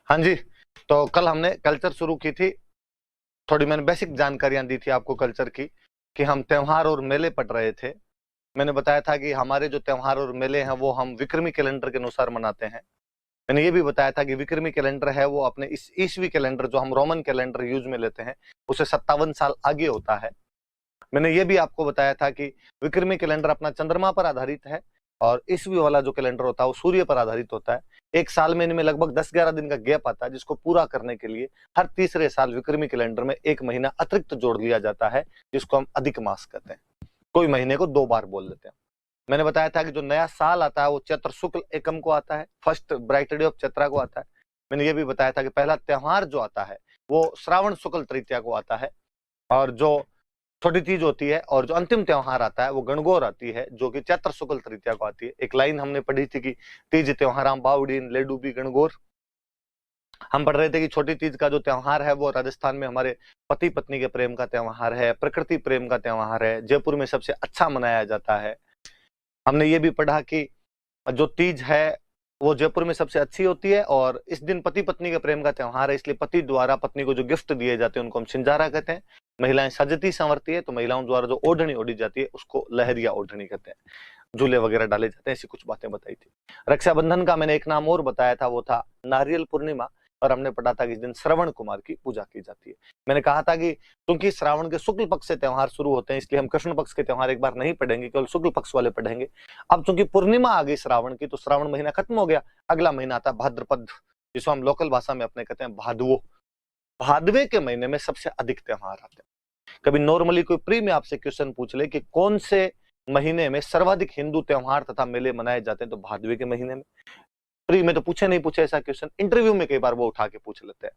हाँ जी। तो कल हमने कल्चर शुरू की थी। थोड़ी मैंने बेसिक जानकारियां दी थी आपको कल्चर की, कि हम त्योहार और मेले पढ़ रहे थे। मैंने बताया था कि हमारे जो त्योहार और मेले हैं वो हम विक्रमी कैलेंडर के अनुसार मनाते हैं। मैंने ये भी बताया था कि विक्रमी कैलेंडर है वो अपने इस ईसवी कैलेंडर जो हम रोमन कैलेंडर यूज में लेते हैं उसे 57 साल आगे होता है। मैंने ये भी आपको बताया था कि विक्रमी कैलेंडर अपना चंद्रमा पर आधारित है और ईसवी वाला जो कैलेंडर होता है वो सूर्य पर आधारित होता है। एक साल में इनमें लगभग 10-11 दिन का गैप आता है, जिसको पूरा करने के लिए हर तीसरे साल विक्रमी कैलेंडर में एक महीना अतिरिक्त जोड़ लिया जाता है, जिसको हम अधिक मास कहते हैं। कोई महीने को 2 बार बोल लेते हैं। मैंने बताया था कि जो नया साल आता है वो चैत्र शुक्ल एकम को आता है, first bright day of Chaitra को आता है। मैंने ये भी बताया था कि पहला त्योहार जो आता है वो श्रावण शुक्ल तृतीया को आता है, और जो छोटी तीज होती है और जो अंतिम त्योहार आता है वो गणगौर आती है, जो कि चैत्र शुक्ल तृतीया को आती है। एक लाइन हमने पढ़ी थी कि तीज त्योहाराम बावड़ीन ले डूबी गणगौर। हम पढ़ रहे थे कि छोटी तीज का जो त्योहार है वो राजस्थान में हमारे पति पत्नी के प्रेम का त्योहार है, प्रकृति प्रेम का त्योहार है, जयपुर में सबसे अच्छा मनाया जाता है। हमने ये भी पढ़ा कि जो तीज है वो जयपुर में सबसे अच्छी होती है, और इस दिन पति पत्नी के प्रेम का त्योहार है, इसलिए पति द्वारा पत्नी को जो गिफ्ट दिए जाते हैं उनको हम सिंजारा कहते हैं। महिलाएं सजती संवरती है तो महिलाओं द्वारा जो ओढ़नी ओढ़ी जाती है उसको लहरिया ओढ़नी कहते हैं। झूले वगैरह डाले जाते हैं, ऐसी कुछ बातें बताई थी। रक्षाबंधन का मैंने एक नाम और बताया था, वो था नारियल पूर्णिमा। और हमने पढ़ा था कि इस दिन श्रवण कुमार की पूजा की जाती है। मैंने कहा था कि क्योंकि श्रावण के शुक्ल पक्ष से त्योहार शुरू होते हैं इसलिए हम कृष्ण पक्ष के त्योहार एक बार नहीं पढ़ेंगे, केवल शुक्ल पक्ष वाले पढ़ेंगे। अब चूंकि पूर्णिमा आ गई श्रावण की तो श्रावण महीना खत्म हो गया, अगला महीना आता है भाद्रपद, जिसको हम लोकल भाषा में अपने कहते हैं भादवो। भादवे के महीने में सबसे अधिक त्योहार आते हैं। कभी नॉर्मली कोई प्री में आपसे क्वेश्चन पूछ ले कि कौन से महीने में सर्वाधिक हिंदू त्योहार तथा मेले मनाए जाते हैं, तो भादवे के महीने में। प्री में तो पूछे नहीं पूछे ऐसा क्वेश्चन, इंटरव्यू में कई बार वो उठा के पूछ लेते हैं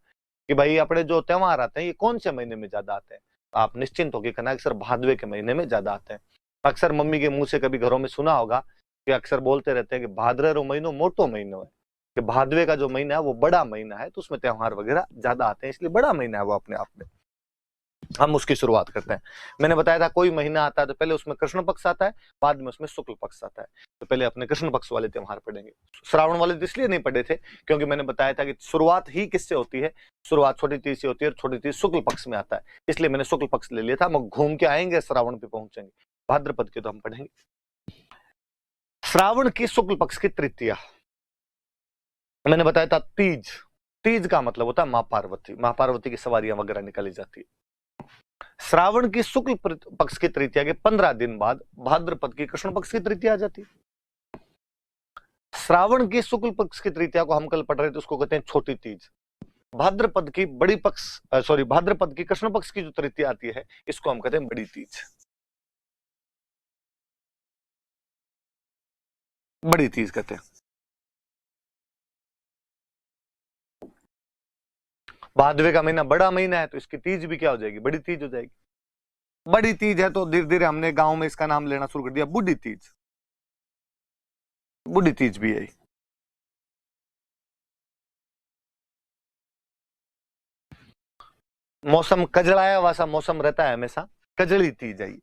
कि भाई अपने जो त्योहार आते हैं ये कौन से महीने में ज्यादा आते हैं। आप निश्चिंत होकर कहना कि सर भादवे के महीने में ज्यादा आते हैं। अक्सर मम्मी के मुंह से कभी घरों में सुना होगा कि अक्सर बोलते रहते हैं कि भाद्रो महीनो मोटो महीनो है, कि भादवे का जो महीना है वो बड़ा महीना है, तो उसमें त्योहार वगैरह ज्यादा आते हैं, इसलिए बड़ा महीना है वो अपने आप में। हम उसकी शुरुआत करते हैं। मैंने बताया था कोई महीना आता है तो पहले उसमें कृष्ण पक्ष आता है, बाद में उसमें शुक्ल पक्ष आता है। तो पहले अपने कृष्ण पक्ष वाले त्योहार पढ़ेंगे। श्रावण वाले तो इसलिए नहीं पढ़े थे क्योंकि मैंने बताया था कि शुरुआत ही किससे होती है, शुरुआत छोटी तीज से होती है और छोटी तीज शुक्ल पक्ष में आता है, इसलिए मैंने शुक्ल पक्ष ले लिया था। हम घूम के आएंगे, श्रावण पे पहुंचेंगे, भाद्रपद के तो हम पढ़ेंगे। श्रावण की शुक्ल पक्ष की तृतीया मैंने बताया था तीज। तीज का मतलब होता है माँ पार्वती, माँ पार्वती की सवारियां वगैरह निकाली जाती है। श्रावण की शुक्ल पक्ष की तृतीया के 15 दिन बाद भाद्रपद की कृष्ण पक्ष की तृतीया आ जाती है। श्रावण की शुक्ल पक्ष की तृतीया को हम कल पढ़ रहे थे, उसको कहते हैं छोटी तीज। भाद्रपद की भाद्रपद की कृष्ण पक्ष की जो तृतीया आती है इसको हम कहते हैं बड़ी तीज। बड़ी तीज कहते हैं। भादवे का महीना बड़ा महीना है तो इसकी तीज भी क्या हो जाएगी, बड़ी तीज हो जाएगी। बड़ी तीज है तो धीरे धीरे हमने गांव में इसका नाम लेना शुरू कर दिया, बूढ़ी तीज। बूढ़ी तीज भी है। मौसम कजड़ाया वैसा मौसम रहता है हमेशा, कजड़ी तीज आई।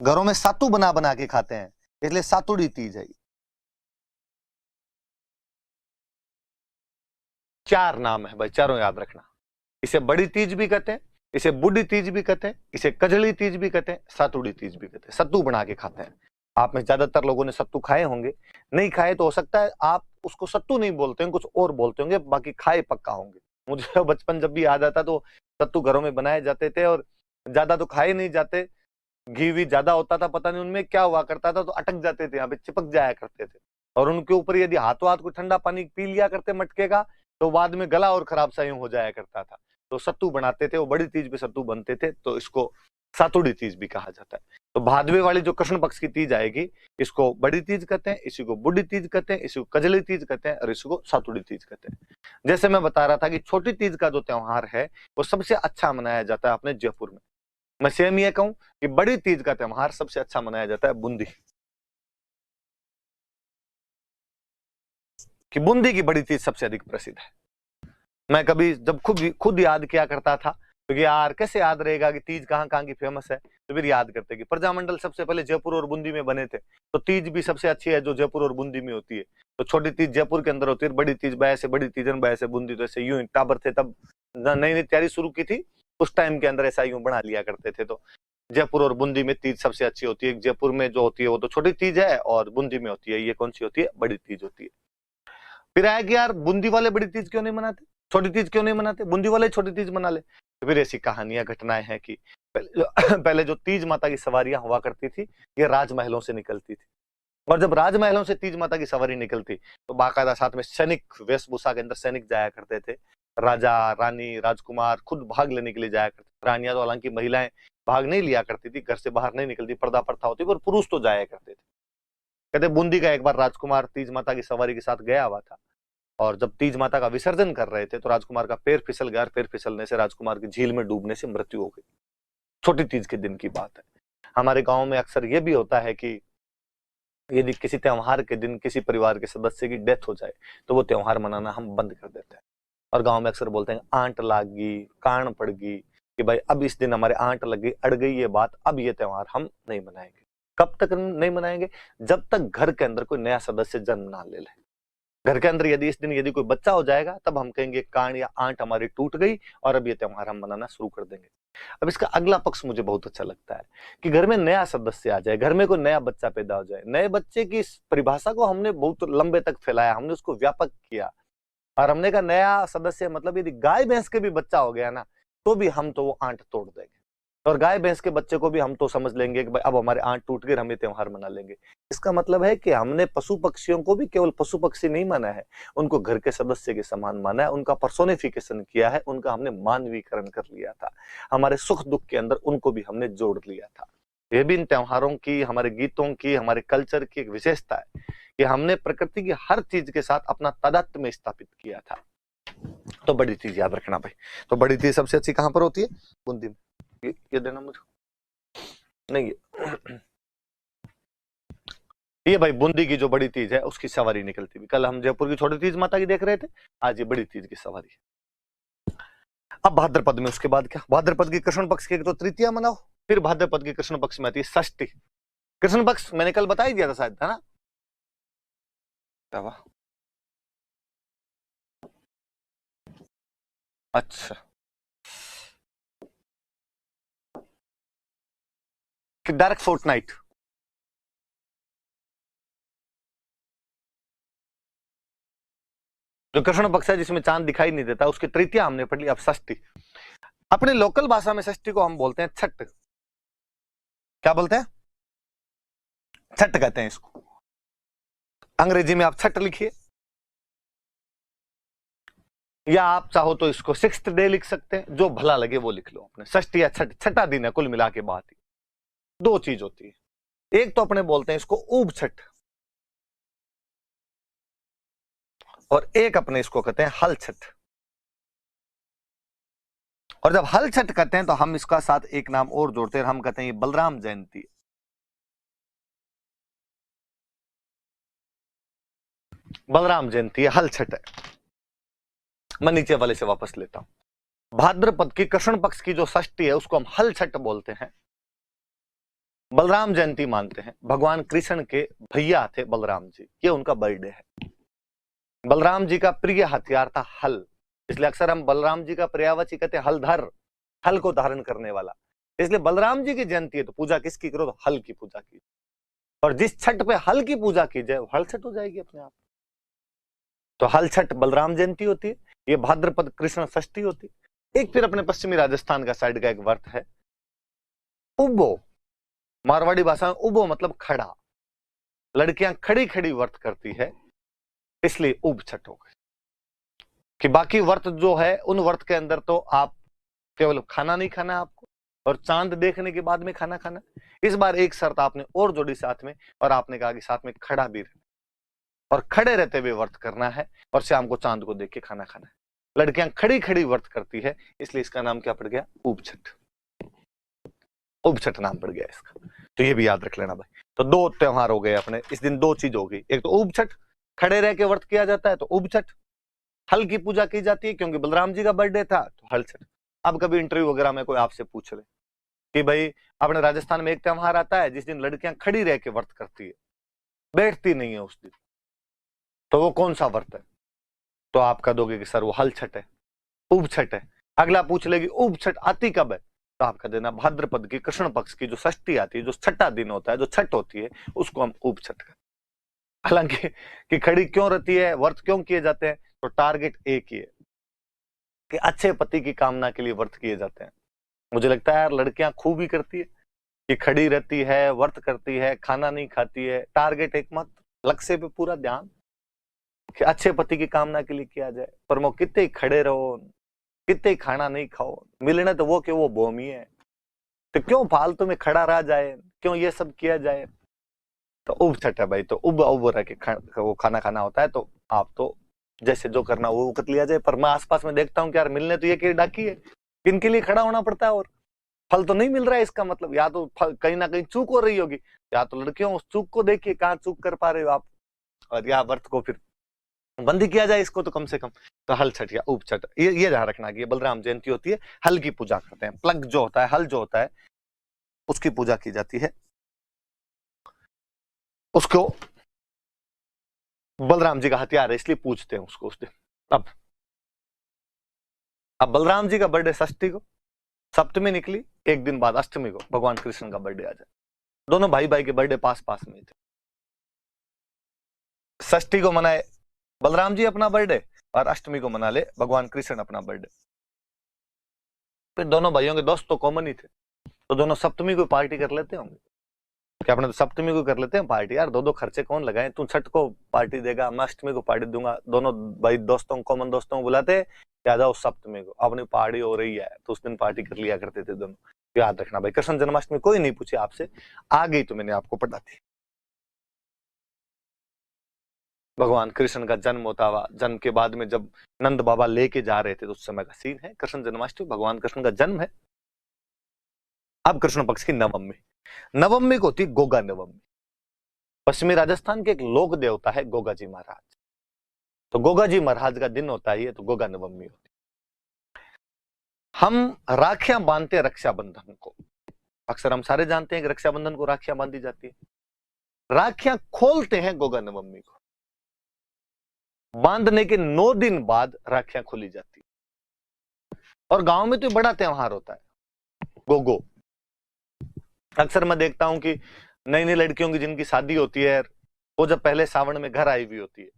घरों में सातू बना बना के खाते हैं इसलिए सातुड़ी तीज आई। 4 नाम है भाई, चारों याद रखना। इसे बड़ी तीज भी कहते हैं, इसे बूढ़ी तीज भी कहते हैं, इसे कजली तीज भी कहते हैं, सातुड़ी तीज भी कहते हैं। सत्तू बना के खाते हैं। आप में ज्यादातर लोगों ने सत्तू खाए होंगे, नहीं खाए तो हो सकता है आप उसको सत्तू नहीं बोलते हैं, कुछ और बोलते होंगे, बाकी खाए पक्का होंगे। मुझे बचपन जब भी याद आता तो सत्तू घरों में बनाए जाते थे और ज्यादा तो खाए नहीं जाते, घी भी ज्यादा होता था, पता नहीं उनमें क्या हुआ करता था, तो अटक जाते थे, यहाँ पे चिपक जाया करते थे। और उनके ऊपर यदि हाथों हाथ को ठंडा पानी पी लिया करते मटके का तो बाद में गला और खराब सा यूं हो जाया करता था। तो सत्तू बनाते थे, वो बड़ी तीज पे सत्तू बनते थे, तो इसको सातुड़ी तीज भी कहा जाता है। तो भादवे वाली जो कृष्ण पक्ष की तीज आएगी इसको बड़ी तीज कहते हैं, इसी को बूढ़ी तीज कहते हैं, इसी को कजली तीज कहते हैं और इसी को सातुड़ी तीज कहते हैं। जैसे मैं बता रहा था कि छोटी तीज का जो त्योहार है वो सबसे अच्छा मनाया जाता है अपने जयपुर में। मैं सेम ये कहूं कि बड़ी तीज का त्योहार सबसे अच्छा मनाया जाता है बूंदी, कि बूंदी की बड़ी तीज सबसे अधिक प्रसिद्ध है। मैं कभी जब खुद याद किया करता था क्योंकि यार कैसे याद रहेगा कि तीज कहाँ कहाँ की फेमस है, तो फिर याद करते कि प्रजामंडल सबसे पहले जयपुर और बूंदी में बने थे, तो तीज भी सबसे अच्छी है जो जयपुर और बूंदी में होती है। तो छोटी तीज जयपुर के अंदर होती है, बड़ी तीज बया से, बड़ी तीजन बया से बूंदी, तो ऐसे यूं टाबर थे तब नई नई तैयारी शुरू की थी, उस टाइम के अंदर ऐसा यूं बना लिया करते थे। तो जयपुर और बूंदी में तीज सबसे अच्छी होती है। जयपुर में जो होती है वो तो छोटी तीज है, और बूंदी में होती है ये कौन सी होती है, बड़ी तीज होती है। फिर आया कि यार बूंदी वाले बड़ी तीज क्यों नहीं मनाते, छोटी तीज क्यों नहीं मनाते, बूंदी वाले छोटी तीज मना ले। तो फिर ऐसी कहानियां घटनाएं हैं कि पहले जो तीज माता की सवारियां हुआ करती थी, ये राजमहलों से निकलती थी, और जब राजमहलों से तीज माता की सवारी निकलती तो बाकायदा साथ में सैनिक वेशभूषा के अंदर सैनिक जाया करते थे। राजा रानी राजकुमार खुद भाग लेने के लिए जाया करते थे। रानियां तो हालांकि महिलाएं भाग नहीं लिया करती थी, घर से बाहर नहीं निकलती, पर्दा प्रथा होती, पर पुरुष तो जाया करते थे। कहते बूंदी का एक बार राजकुमार तीज माता की सवारी के साथ गया हुआ था, और जब तीज माता का विसर्जन कर रहे थे तो राजकुमार का पैर फिसल गया, पैर फिसलने से राजकुमार की झील में डूबने से मृत्यु हो गई। छोटी तीज के दिन की बात है। हमारे गांव में अक्सर यह भी होता है कि यदि किसी त्योहार के दिन किसी परिवार के सदस्य की डेथ हो जाए तो वो त्योहार मनाना हम बंद कर देते हैं, और गांव में अक्सर बोलते हैं आंट लागी, कान पड़ गई, कि भाई अब इस दिन हमारे आंट लग गई, अड़ गई ये बात, अब ये त्योहार हम नहीं मनाएंगे। कब तक नहीं मनाएंगे, जब तक घर के अंदर कोई नया सदस्य जन्म ना ले ले। घर के अंदर यदि इस दिन यदि कोई बच्चा हो जाएगा तब हम कहेंगे कान या आंट हमारी टूट गई और अब ये त्योहार हम मनाना शुरू कर देंगे। अब इसका अगला पक्ष मुझे बहुत अच्छा लगता है कि घर में नया सदस्य आ जाए, घर में कोई नया बच्चा पैदा हो जाए। नए बच्चे की इस परिभाषा को हमने बहुत लंबे तक फैलाया, हमने उसको व्यापक किया, और हमने कहा नया सदस्य मतलब यदि गाय भैंस के भी बच्चा हो गया ना तो भी हम तो वो आंट तोड़ देंगे, और गाय भैंस के बच्चे को भी हम तो समझ लेंगे कि भाई अब हमारे आंट टूट गए, हम ये त्योहार मना लेंगे। इसका मतलब है कि हमने पशु पक्षियों को भी केवल पशु पक्षी नहीं माना है, उनको घर के सदस्य के समान माना है, उनका पर्सोनिफिकेशन किया है, उनका हमने मानवीकरण कर लिया था, हमारे सुख दुख के अंदर उनको भी हमने जोड़ लिया था। ये भी इन त्योहारों की, हमारे गीतों की, हमारे कल्चर की एक विशेषता है कि हमने प्रकृति की हर चीज के साथ अपना तादात्म्य में स्थापित किया था। तो बड़ी चीज याद रखना भाई। तो बड़ी चीज सबसे अच्छी कहां पर होती है, बूंदी में। ये देना मुझे, नहीं ये भाई बूंदी की जो बड़ी तीज है उसकी सवारी निकलती है। कल हम जयपुर की छोटी तीज माता की देख रहे थे, आज ये बड़ी तीज की सवारी है। अब भाद्रपद में उसके बाद क्या, भाद्रपद की कृष्ण पक्ष की तो तृतीया मनाओ, फिर भाद्रपद की कृष्ण पक्ष में आती है षष्ठी। कृष्ण पक्ष मैंने कल बता ही दिया था शायद, है ना? अच्छा, डायरेक्ट फोर्टनाइट, जो कृष्ण पक्ष है जिसमें चांद दिखाई नहीं देता, उसकी तृतीया हमने पढ़ ली। अब षष्ठी, अपने लोकल भाषा में षष्ठी को हम बोलते हैं छठ। क्या बोलते हैं? छठ कहते हैं इसको। अंग्रेजी में आप छठ लिखिए, या आप चाहो तो इसको सिक्स्थ डे लिख सकते हैं, जो भला लगे वो लिख लो अपने। षष्ठी या छठ, छठा दिन है कुल मिला के बात ही। दो चीज होती है, एक तो अपने बोलते हैं इसको ऊब छठ, और एक अपने इसको कहते हैं हल छठ। और जब हल छठ कहते हैं तो हम इसका साथ एक नाम और जोड़ते हैं, हम कहते हैं ये बलराम जयंती। बलराम जयंती है, हल छठ है। मैं नीचे वाले से वापस लेता हूं। भाद्रपद की कृष्ण पक्ष की जो षष्ठी है उसको हम हल छठ बोलते हैं, बलराम जयंती मानते हैं। भगवान कृष्ण के भैया थे बलराम जी, ये उनका बर्थडे है। बलराम जी का प्रिय हथियार था हल, इसलिए अक्सर हम बलराम जी का पर्यायवाची कहते हैं हलधर, हल को धारण करने वाला। इसलिए बलराम जी की जयंती है तो पूजा किसकी करो, तो हल की पूजा की। और जिस छठ पे हल की पूजा की जाए वो हल छठ हो जाएगी अपने आप। तो हल छठ बलराम जयंती होती है, ये भाद्रपद कृष्ण षष्ठी होती है। एक फिर अपने पश्चिमी राजस्थान का साइड का एक व्रत है उबो, मारवाड़ी भाषा में उबो मतलब खड़ा, लड़कियां खड़ी खड़ी व्रत करती है, इसलिए उब छठ हो गई। कि बाकी व्रत जो है उन व्रत के अंदर तो आप केवल खाना नहीं खाना आपको, और चांद देखने के बाद में खाना खाना। इस बार एक शर्त आपने और जोड़ी साथ में, और आपने कहा कि साथ में खड़ा भी रहना, और खड़े रहते हुए व्रत करना है, और शाम को चांद को देख के खाना खाना है। लड़कियां खड़ी खड़ी व्रत करती है, इसलिए इसका नाम क्या पड़ गया, उब छठ। उब छठ नाम पड़ गया इसका, तो ये भी याद रख लेना भाई। तो दो त्योहार हो गए अपने इस दिन, दो चीज हो गई, एक तो उब छठ, खड़े रह के व्रत किया जाता है तो उब छठ, हल की पूजा की जाती है क्योंकि बलराम जी का बर्थडे था तो हल छठ। अब कभी इंटरव्यू वगैरह में कोई आपसे पूछ ले कि भाई अपने राजस्थान में एक त्योहार आता है जिस दिन लड़कियां खड़ी रह के व्रत करती है, बैठती नहीं है उस दिन, तो वो कौन सा व्रत है? तो आप कह दोगे कि सर वो हल छठ है, उब छठ है। अगला पूछ लेगी उब छठ आती कब है? तो आप कह देना भाद्रपद की कृष्ण पक्ष की जो षष्ठी आती है, जो छठा दिन होता है, जो छठ होती है, उसको हम उब छठ कहते हैं। हालांकि कि खड़ी क्यों रहती है, व्रत क्यों किए जाते हैं? तो टारगेट एक ही है कि अच्छे पति की कामना के लिए व्रत किए जाते हैं। मुझे लगता है यार लड़कियां खूब ही करती है कि खड़ी रहती है, व्रत करती है, खाना नहीं खाती है, टारगेट एकमात्र, लक्ष्य पे पूरा ध्यान कि अच्छे पति की कामना के लिए किया जाए। पर वो कितने खड़े रहो, कितने खाना नहीं खाओ, मिलने तो वो कि वो भूमि है, तो क्यों फालतू में खड़ा रह जाए, क्यों ये सब किया जाए? तो उब छठ है भाई, तो उब उब रह के वो खाना खाना होता है। तो आप तो जैसे जो करना वो कर लिया जाए। पर मैं आसपास में देखता हूँ कि यार मिलने तो ये कि डाकी है, किनके लिए खड़ा होना पड़ता है और फल तो नहीं मिल रहा है। इसका मतलब या तो कहीं ना कहीं चूक हो रही होगी, या तो लड़कियों उस चूक को देखिए कहाँ चूक कर पा रहे हो आप, और या व्रत को फिर बंद ही किया जाए इसको तो कम से कम। तो हल छठ या उप छठ ये ध्यान रखना कि बलराम जयंती होती है, हल की पूजा करते हैं। प्लग जो होता है, हल जो होता है, उसकी पूजा की जाती है, उसको बलराम जी का हथियार है इसलिए पूजते हैं उसको उस दिन। अब बलराम जी का बर्थडे षष्ठी को, सप्तमी निकली, एक दिन बाद अष्टमी को भगवान कृष्ण का बर्थडे आ जाए। दोनों भाई भाई के बर्थडे पास पास में थे। षष्ठी को मनाए बलराम जी अपना बर्थडे और अष्टमी को मना ले भगवान कृष्ण अपना बर्थडे। फिर दोनों भाइयों के दोस्त तो कॉमन ही थे, तो दोनों सप्तमी को पार्टी कर लेते होंगे कि अपने तो सप्तमी को कर लेते हैं पार्टी, यार दो दो खर्चे कौन लगाए, तू छठ को पार्टी देगा, मैं अष्टमी को पार्टी दूंगा। दोनों भाई दोस्तों कॉमन दोस्तों को बुलाते, आ जाओ सप्तमी को अपनी पार्टी हो रही है, तो उस दिन पार्टी कर लिया करते थे दोनों। याद रखना भाई, कृष्ण जन्माष्टमी कोई नहीं पूछे आपसे, आ गई तो मैंने आपको पढ़ा थी। भगवान कृष्ण का जन्म होता हुआ, जन्म के बाद में जब नंद बाबा लेके जा रहे थे तो उस समय का सीन है। कृष्ण जन्माष्टमी भगवान कृष्ण का जन्म है। अब कृष्ण पक्ष की नवमी, नवमी को होती गोगा नवमी। पश्चिमी राजस्थान के एक लोक देवता है गोगा जी महाराज, तो गोगा जी महाराज का दिन होता है, तो गोगा नवमी होती। हम राखियां बांधते हैं रक्षाबंधन को, अक्सर हम सारे जानते हैं कि रक्षाबंधन को राखियां बांधी जाती है। राखियां खोलते हैं गोगा नवमी को, बांधने के 9 दिन बाद राखियां खोली जाती है। और गांव में तो बड़ा त्योहार होता है गोगो। अक्सर मैं देखता हूं कि नई नई लड़कियों की जिनकी शादी होती है, वो जब पहले सावन में घर आई हुई होती है,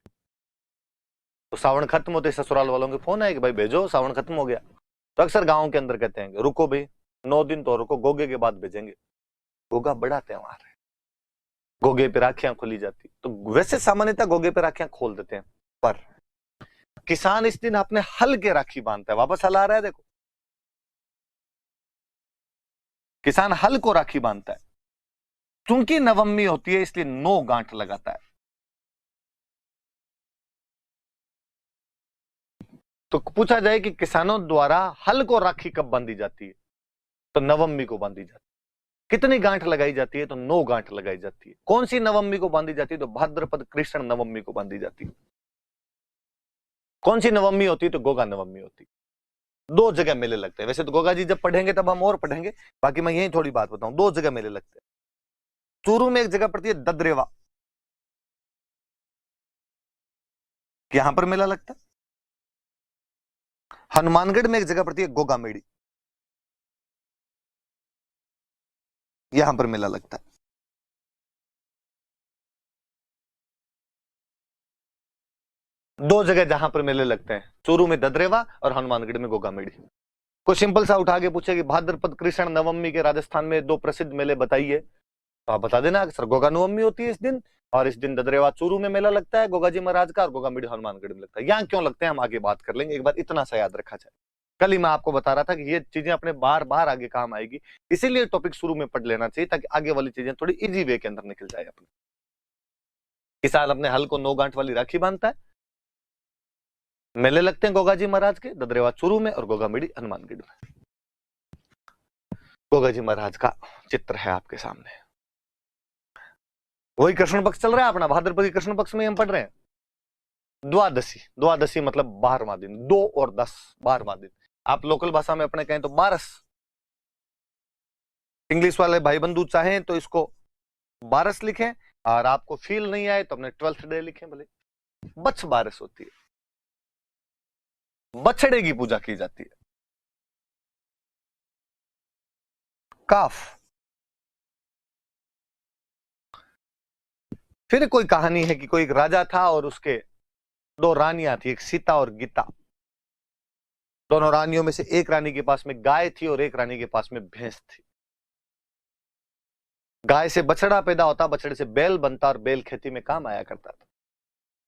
तो सावन खत्म होते ससुराल वालों के फोन आए कि भाई भेजो सावन खत्म हो गया। तो अक्सर गांव के अंदर कहते हैं कि रुको भाई 9 दिन तो रुको, गोगे के बाद भेजेंगे। गोगा बड़ा त्योहार है, गोगे पे राखियां खोली जाती। तो वैसे सामान्यतः गोगे पे राखियां खोल देते हैं, पर किसान इस दिन अपने हल के राखी बांधता है। वापस हल आ रहा है, देखो किसान हल को राखी बांधता है। क्योंकि नवमी होती है इसलिए 9 गांठ लगाता है। तो पूछा जाए कि किसानों द्वारा हल को राखी कब बांधी जाती है, तो नवमी को बांधी जाती है। कितनी गांठ लगाई जाती है, तो 9 गांठ लगाई जाती है। कौन सी नवमी को बांधी जाती है, तो भाद्रपद कृष्ण नवमी को बांधी जाती है। कौन सी नवमी होती है, तो गोगा नवमी होती है। 2 जगह मेले लगते हैं। वैसे तो गोगा जी जब पढ़ेंगे तब हम और पढ़ेंगे, बाकी मैं यही थोड़ी बात बताऊं। 2 जगह मेले लगते हैं। चूरू में एक जगह पड़ती है ददरेवा, यहां पर मेला लगता है। हनुमानगढ़ में एक जगह पड़ती है गोगा मेड़ी, यहां पर मेला लगता है। दो जगह जहां पर मेले लगते हैं, चूरू में ददरेवा और हनुमानगढ़ में गोगा मेड़ी। कोई सिंपल सा उठा के पूछे कि भाद्रपद कृष्ण नवमी के राजस्थान में 2 प्रसिद्ध मेले बताइए, तो आप बता देना सर गोगा नवमी होती है इस दिन, और इस दिन ददरेवा चूरू में मेला लगता है गोगा जी महाराज का, और गोगा मेड़ी हनुमानगढ़ में लगता है। यहाँ क्यों लगते हैं हम आगे बात कर लेंगे, एक बार इतना सा याद रखा जाए। कल ही मैं आपको बता रहा था कि ये चीजें अपने बार बार आगे काम आएगी, इसीलिए टॉपिक शुरू में पढ़ लेना चाहिए ताकि आगे वाली चीजें थोड़ी इजी वे के अंदर निकल जाए। अपने किसान अपने हल को 9 गांठ वाली राखी बांधता है, मेले लगते हैं गोगा जी महाराज के, ददरेवा चूरू में और गोगा मेड़ी हनुमानगढ़ में। गोगा जी महाराज का चित्र है आपके सामने। वही कृष्ण पक्ष चल रहा है अपना, भाद्रपद कृष्ण पक्ष में हम पढ़ रहे हैं। द्वादशी, द्वादशी मतलब 12वां दिन, 2 और 10 12वां दिन। आप लोकल भाषा में अपने कहें तो बारस, इंग्लिश वाले भाई बंधु चाहें तो इसको बारस लिखें, और आपको फील नहीं आए तो अपने 12th डे लिखें भले। बछ बारस होती है, बछड़े की पूजा की जाती है। काफ, फिर कोई कहानी है कि कोई एक राजा था और उसके दो रानियां थी, एक सीता और गीता। दोनों रानियों में से एक रानी के पास में गाय थी और एक रानी के पास में भैंस थी। गाय से बछड़ा पैदा होता, बछड़े से बैल बनता, और बैल खेती में काम आया करता था।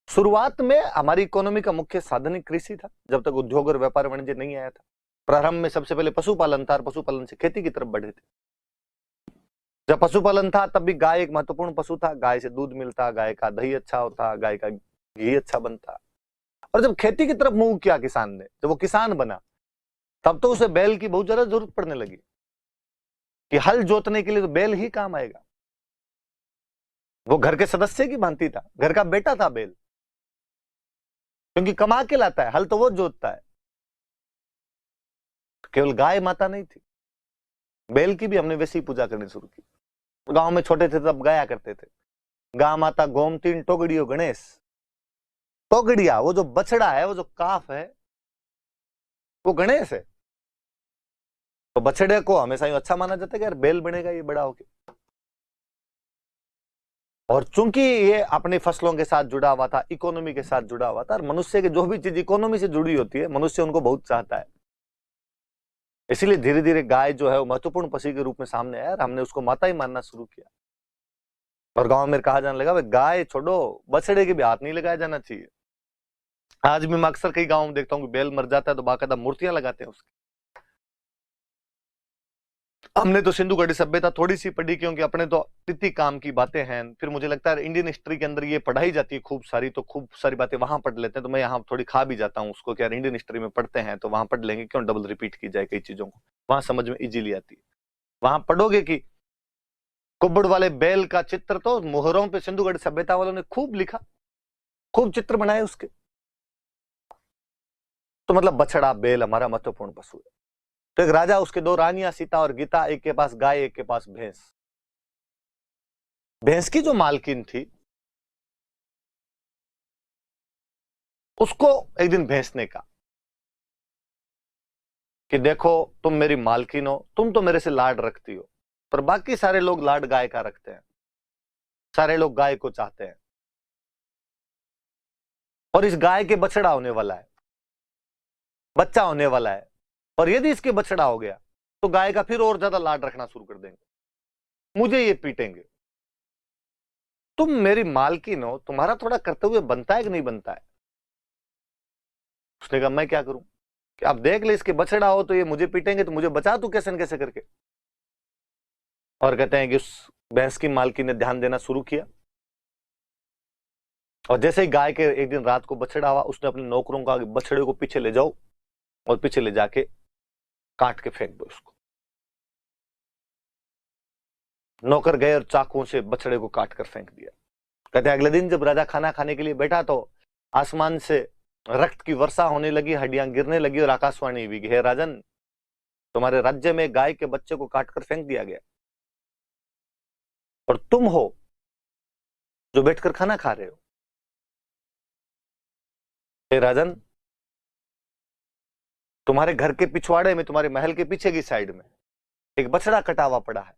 शुरुआत में हमारी इकोनॉमी का मुख्य साधन ही कृषि था, जब तक उद्योग और व्यापार वाणिज्य नहीं आया था। प्रारंभ में सबसे पहले पशुपालन था, और पशुपालन से खेती की तरफ बढ़े थे। जब पशुपालन था तब भी गाय एक महत्वपूर्ण पशु था। गाय से दूध मिलता, गाय का दही अच्छा होता, गाय का घी अच्छा बनता। और जब खेती की तरफ मूव किया किसान ने, जब वो किसान बना, तब तो उसे बैल की बहुत ज्यादा जरूरत पड़ने लगी कि हल जोतने के लिए तो बैल ही काम आएगा। वो घर के सदस्य की भांति था, घर का बेटा था बैल, क्योंकि कमा के लाता है, हल तो वो जोतता है। केवल गाय माता नहीं थी, बैल की भी हमने वैसी पूजा करनी शुरू की। गांव में छोटे थे तब गाया करते थे, गा माता गोमतीन टोगड़ियो गणेश। टोगड़िया वो जो बछड़ा है, वो जो काफ है, वो गणेश है। तो बछड़े को हमेशा ही अच्छा माना जाता है कि यार बैल बनेगा ये बड़ा होके। और चूंकि ये अपनी फसलों के साथ जुड़ा हुआ था, इकोनॉमी के साथ जुड़ा हुआ था, और मनुष्य की जो भी चीज इकोनॉमी से जुड़ी होती है, मनुष्य उनको बहुत चाहता है। इसीलिए धीरे धीरे गाय जो है वो महत्वपूर्ण पशु के रूप में सामने आया, और हमने उसको माता ही मानना शुरू किया। और गांव में कहा जाने लगा, भाई गाय छोड़ो, बछड़े के भी हाथ नहीं लगाया जाना चाहिए। आज भी मैं अक्सर कई गांव में देखता हूँ कि बैल मर जाता है तो बाकायदा मूर्तियां लगाते हैं उसकी। हमने तो सिंधु घड़ी सभ्यता थोड़ी सी पढ़ी, क्योंकि अपने तो इतनी काम की बातें हैं। फिर मुझे लगता है इंडियन हिस्ट्री के अंदर ये पढ़ाई जाती है खूब सारी, तो खूब सारी बातें वहां पढ़ लेते हैं। तो मैं यहाँ थोड़ी खा भी जाता हूँ उसको कि यार इंडियन हिस्ट्री में पढ़ते हैं तो वहां पढ़ लेंगे, क्यों डबल रिपीट की जाए कई चीजों को, वहां समझ में इजीली आती है। वहां पढ़ोगे कि कुब्बड़ वाले बैल का चित्र तो मोहरों पे सिंधु घड़ी सभ्यता वालों ने खूब लिखा, खूब चित्र बनाए उसके। तो मतलब बछड़ा बैल हमारा महत्वपूर्ण पशु है। तो एक राजा, उसके दो रानियां सीता और गीता, एक के पास गाय एक के पास भैंस। भैंस की जो मालकिन थी, उसको एक दिन भैंस ने कहा कि देखो तुम मेरी मालकिन हो, तुम तो मेरे से लाड रखती हो, पर बाकी सारे लोग लाड गाय का रखते हैं, सारे लोग गाय को चाहते हैं, और इस गाय के बछड़ा होने वाला है, बच्चा होने वाला है, और यदि इसके बछड़ा हो गया तो गाय का फिर और ज्यादा लाड रखना शुरू कर देंगे, मुझे ये पीटेंगे। तुम मेरी मालकिन हो, तुम्हारा थोड़ा कर्तव्य बनता है कि नहीं बनता है? उसने कहा मैं क्या करूं कि आप देख ले, इसके बछड़ा हो तो ये मुझे पीटेंगे, तो मुझे बचा तू कैसे न कैसे करके। और कहते हैं कि उस भैंस की मालकिन ने ध्यान देना शुरू किया, और जैसे ही गाय के एक दिन रात को बछड़ा हुआ, उसने अपने नौकरों का बछड़े को पीछे ले जाओ और पीछे ले जाके काट के फेंक दो उसको। नौकर गए और चाकुओं से बछड़े को काट कर फेंक दिया। कहते हैं अगले दिन जब राजा खाना खाने के लिए बैठा तो आसमान से रक्त की वर्षा होने लगी, हड्डियां गिरने लगी, और आकाशवाणी हुई, हे राजन, तुम्हारे राज्य में गाय के बच्चे को काटकर फेंक दिया गया, और तुम हो जो बैठकर खाना खा रहे हो। हे राजन, तुम्हारे घर के पिछवाड़े में, तुम्हारे महल के पीछे की साइड में एक बछड़ा कटा हुआ पड़ा है।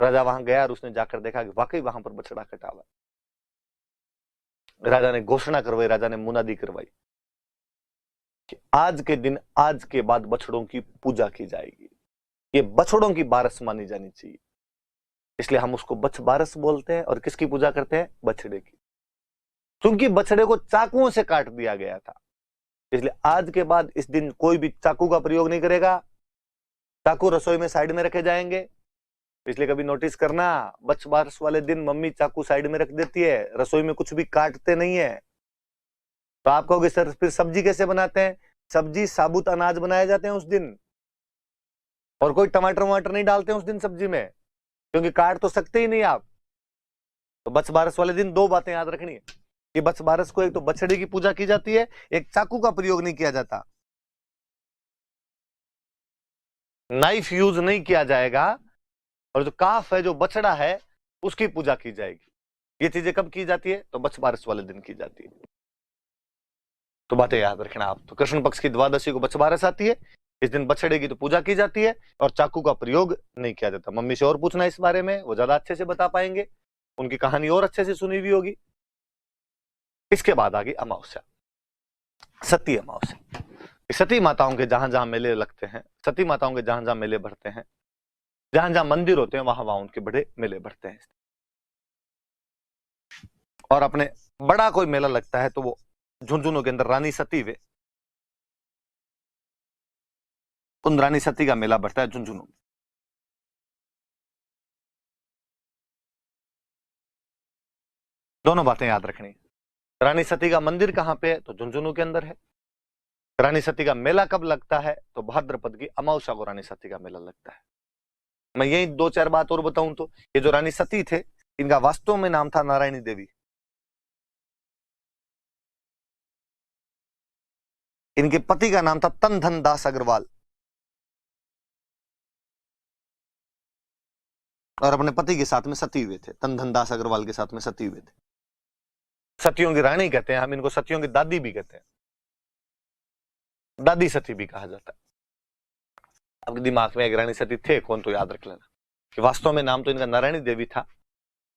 राजा वहां गया और उसने जाकर देखा कि वाकई वहां पर बछड़ा कटा हुआ है। राजा ने घोषणा करवाई, राजा ने मुनादी करवाई कि आज के दिन, आज के बाद बछड़ों की पूजा की जाएगी, ये बछड़ों की बारस मानी जानी चाहिए। इसलिए हम उसको बछ बारस बोलते हैं। और किसकी पूजा करते हैं? बछड़े की। क्योंकि बछड़े को चाकुओं से काट दिया गया था, इसलिए आज के बाद इस दिन कोई भी चाकू का प्रयोग नहीं करेगा। चाकू रसोई में साइड में रखे जाएंगे। इसलिए कभी नोटिस करना, बछ बारस वाले दिन मम्मी चाकू साइड में रख देती है, रसोई में कुछ भी काटते नहीं है। तो आप कहोगे सर फिर सब्जी कैसे बनाते हैं? सब्जी साबुत अनाज बनाए जाते हैं उस दिन, और कोई टमाटर वमाटर नहीं डालते हैं उस दिन सब्जी में, क्योंकि काट तो सकते ही नहीं आप। तो बछ बारस वाले दिन दो बातें याद रखनी है कि बछ बारस को एक तो बछड़े की पूजा की जाती है, एक चाकू का प्रयोग नहीं किया जाता। नाइफ यूज नहीं किया जाएगा, और जो काफ है, जो बछड़ा है, उसकी पूजा की जाएगी। ये चीजें कब की जाती है? तो बछ बारस वाले दिन की जाती है। तो बातें याद रखना आप। तो कृष्ण पक्ष की द्वादशी को बछ बारस आती है, इस दिन बछड़े की तो पूजा की जाती है, और चाकू का प्रयोग नहीं किया जाता। मम्मी से और पूछना इस बारे में, वो ज्यादा अच्छे से बता पाएंगे, उनकी कहानी और अच्छे से सुनी हुई होगी। इसके बाद आ गई अमावस्या, सती अमावस्या। सती माताओं के जहां जहां मेले लगते हैं, सती माताओं के जहां जहां मेले बढ़ते हैं, जहां जहां मंदिर होते हैं, वहां वहां उनके बड़े मेले बढ़ते हैं। और अपने बड़ा कोई मेला लगता है तो वो झुंझुनू के अंदर रानी सती वे, उन रानी सती का मेला बढ़ता है झुंझुनू। दोनों बातें याद रखनी। रानी सती का मंदिर कहां पे है? तो झुंझुनू के अंदर है। रानी सती का मेला कब लगता है? तो भाद्रपद की अमावस्या को रानी सती का मेला लगता है। मैं यही दो चार बात और बताऊं तो, ये जो रानी सती थे, इनका वास्तव में नाम था नारायणी देवी। इनके पति का नाम था तन धन दास अग्रवाल, और अपने पति के साथ में सती हुए थे। तन धन दास अग्रवाल के साथ में सती हुए थे। सतियों की रानी कहते हैं हम इनको, सतियों की दादी भी कहते हैं, दादी सती भी कहा जाता है। आपके दिमाग में एक रानी सती थे कौन, तो याद रख लेना कि वास्तव में नाम तो इनका नारायणी देवी था।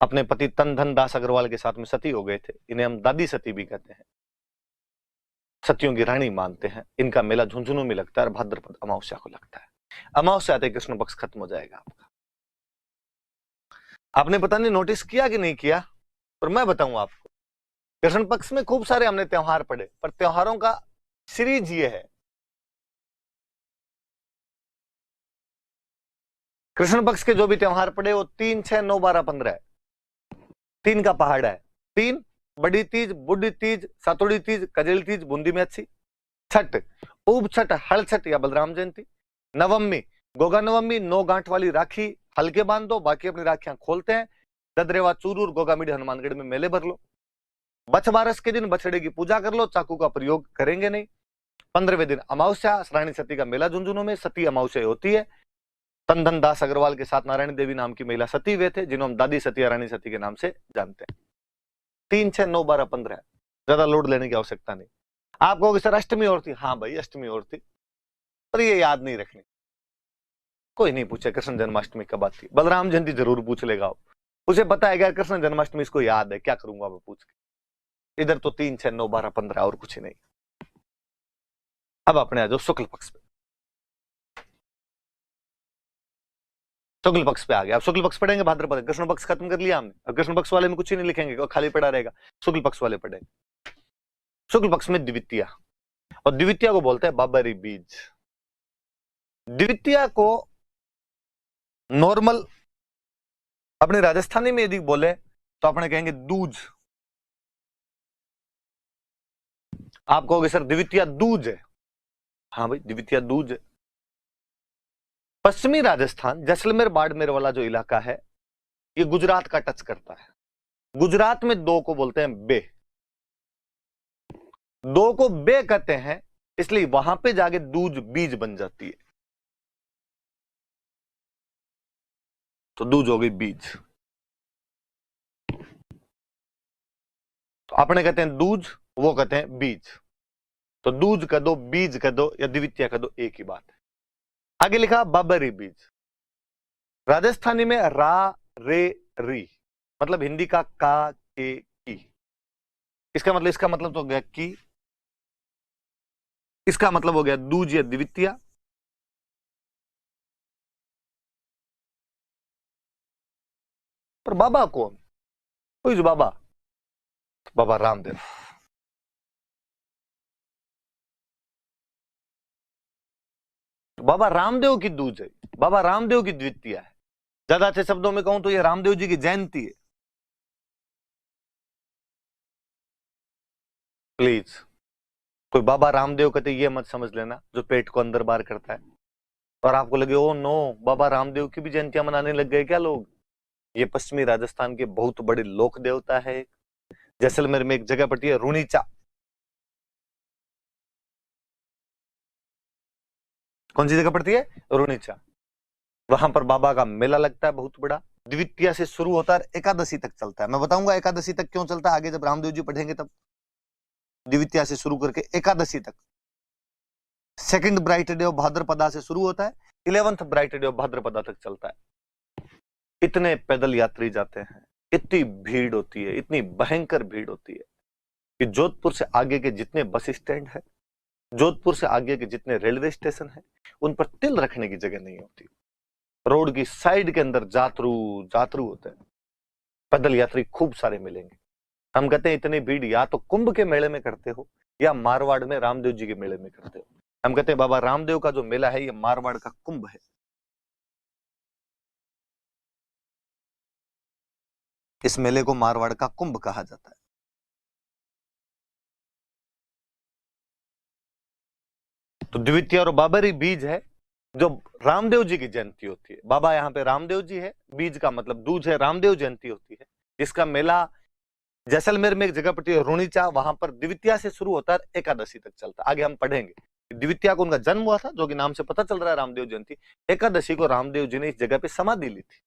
अपने पति तन धन दास अग्रवाल के साथ में सती हो गए थे। इन्हें हम दादी सती भी कहते हैं, सतियों की रानी मानते हैं। इनका मेला झुंझुनू में लगता है और भाद्रपद अमावस्या को लगता है। अमावस्या आते कृष्ण पक्ष खत्म हो जाएगा आपका। आपने पता नहीं नोटिस किया कि नहीं किया, पर मैं बताऊं आपको, कृष्ण पक्ष में खूब सारे हमने त्योहार पढ़े, पर त्योहारों का सीरीज ये है। कृष्ण पक्ष के जो भी त्योहार पड़े वो 3, 6, 9, 12, 15 है। 3 का पहाड़ है। 3 बड़ी तीज, बुढ़ी तीज, सातुड़ी तीज, कजली तीज, बूंदी में अच्छी, छठ, उब छठ, हल छठ या बलराम जयंती, नवमी, गोगा नवमी, 9 गांठ वाली राखी हल्के बांध दो, बाकी अपनी राखियां खोलते हैं। ददरेवा, चूरूर, गोगामिडी, हनुमानगढ़ में मेले भर लो। बछ बारस के दिन बछड़े की पूजा कर लो, चाकू का प्रयोग करेंगे नहीं। 15वें दिन अमावस्या, रानी सती का मेला झुंझुनू में, सती अमावस्या होती है। तन धन दास अग्रवाल के साथ नारायण देवी नाम की महिला सती वे थे, जिन्हों हम दादी सती या रानी सती के नाम से जानते हैं। 3, 6, 9, 12, 15 है। ज्यादा लोड लेने की आवश्यकता नहीं। आप कहोगे सर अष्टमी और थी, हाँ भाई अष्टमी और थी, पर ये याद नहीं रखनी। कोई नहीं पूछे कृष्ण जन्माष्टमी कब आती, बलराम जयंती जरूर पूछ लेगा, उसे पता है क्या कृष्ण जन्माष्टमी इसको याद है, क्या करूंगा मैं पूछ के। इधर तो 3, 6, 9, 12, 15 और कुछ नहीं। अब अपने आ जाओ शुक्ल पक्ष पे। शुक्ल पक्ष पे आ गया। अब शुक्ल पक्ष पढ़ेंगे भाद्रपद। कृष्ण पक्ष खत्म कर लिया हमने, अब कृष्ण पक्ष वाले में कुछ ही नहीं लिखेंगे और खाली पड़ा रहेगा, शुक्ल पक्ष वाले पढ़ेंगे। शुक्ल पक्ष में द्वितीया, और द्वितीया को बोलते हैं बाबरी बीज। द्वितीया को नॉर्मल अपने राजस्थानी में यदि बोले तो अपने कहेंगे दूज। आप कहोगे सर द्वितीया दूज है, हाँ भाई द्वितीया दूज है। पश्चिमी राजस्थान, जैसलमेर बाड़मेर वाला जो इलाका है, ये गुजरात का टच करता है। गुजरात में 2 को बोलते हैं बे, 2 को बे कहते हैं, इसलिए वहां पे जाके दूज बीज बन जाती है, तो दूज हो गई बीज। तो अपने कहते हैं दूज, वो कहते हैं बीज। तो दूज कह दो, बीज कह दो या द्वितीया कह दो, एक ही बात है। आगे लिखा बाबरी बीज। राजस्थानी में रा रे री, मतलब हिंदी का का के की। इसका मतलब तो हो गया की, इसका मतलब हो गया दूज या द्वितीया। पर बाबा कौन? कोई बाबा, बाबा रामदेव। बाबा रामदेव की दूज है, बाबा रामदेव की द्वितीया है। ज्यादा अच्छे शब्दों में कहूं तो ये रामदेव जी की जयंती है। प्लीज कोई बाबा रामदेव कहते ये मत समझ लेना जो पेट को अंदर बाहर करता है, और आपको लगे ओ नो बाबा रामदेव की भी जयंतियां मनाने लग गए क्या लोग। ये पश्चिमी राजस्थान के बहुत बड़े लोक देवता है। जैसलमेर में एक जगह पड़ती है रुणीचा, कौन सी जगह पड़ती है? रुणीचा। वहां पर बाबा का मेला लगता है बहुत बड़ा। द्वितीया से शुरू होता है, एकादशी तक चलता है। मैं बताऊंगा एकादशी तक क्यों चलता है आगे, जब रामदेव जी पढ़ेंगे तब। द्वितीया से शुरू करके एकादशी तक। Second bright day of Bhadrapada से शुरू होता है, 11th bright day of Bhadrapada तक चलता है। इतने पैदल यात्री जाते हैं, इतनी भीड़ होती है, इतनी भयंकर भीड़ होती है कि जोधपुर से आगे के जितने बस स्टैंड है, जोधपुर से आगे के जितने रेलवे स्टेशन है, उन पर तिल रखने की जगह नहीं होती। रोड की साइड के अंदर जातरू जातरू होते हैं, पैदल यात्री खूब सारे मिलेंगे। हम कहते हैं इतनी भीड़ या तो कुंभ के मेले में करते हो या मारवाड़ में रामदेव जी के मेले में करते हो। हम कहते हैं बाबा रामदेव का जो मेला है ये मारवाड़ का कुंभ है। इस मेले को मारवाड़ का कुंभ कहा जाता है। तो द्वितीय और बाबरी बीज है जो रामदेव जी की जयंती होती है। बाबा यहाँ पे रामदेव जी है, बीज का मतलब दूज है, रामदेव जयंती होती है। जिसका मेला जैसलमेर में एक जगह पड़ती है रुणीचा, वहां पर द्वितीया से शुरू होता है, एकादशी तक चलता है। आगे हम पढ़ेंगे द्वितीया को उनका जन्म हुआ था, जो कि नाम से पता चल रहा है रामदेव जयंती। एकादशी को रामदेव जी ने इस जगह पे समाधि ली थी,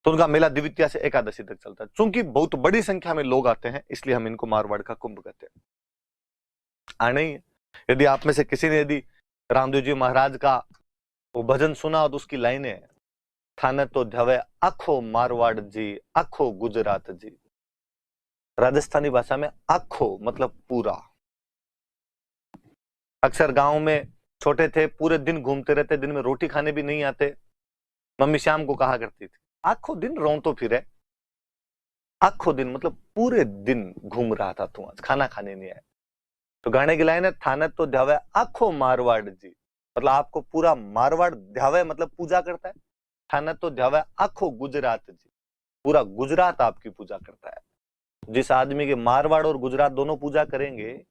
तो उनका मेला द्वितीया से एकादशी तक चलता है। चूंकि बहुत बड़ी संख्या में लोग आते हैं, इसलिए हम इनको मारवाड़ का कुंभ कहते हैं। आने ही यदि आप में से किसी ने यदि रामदेव जी महाराज का वो भजन सुना हो तो उसकी लाइनें, थाने तो धवे आखो मारवाड़ जी, आखो गुजरात जी। राजस्थानी भाषा में आखो मतलब पूरा। अक्सर गांव में छोटे थे, पूरे दिन घूमते रहते, दिन में रोटी खाने भी नहीं आते। मम्मी शाम को कहा करती थी आखो दिन रो तो फिरे। आखो दिन मतलब पूरे दिन घूम रहा था तू, आज खाना खाने नहीं आया। तो गाने की लाइन है थाने तो ध्यावे आखो मारवाड़ जी, मतलब आपको पूरा मारवाड़ ध्यावे मतलब पूजा करता है। थाने तो ध्यावे आखो गुजरात जी, पूरा गुजरात आपकी पूजा करता है। जिस आदमी के मारवाड़ और गुजरात दोनों पूजा करेंगे,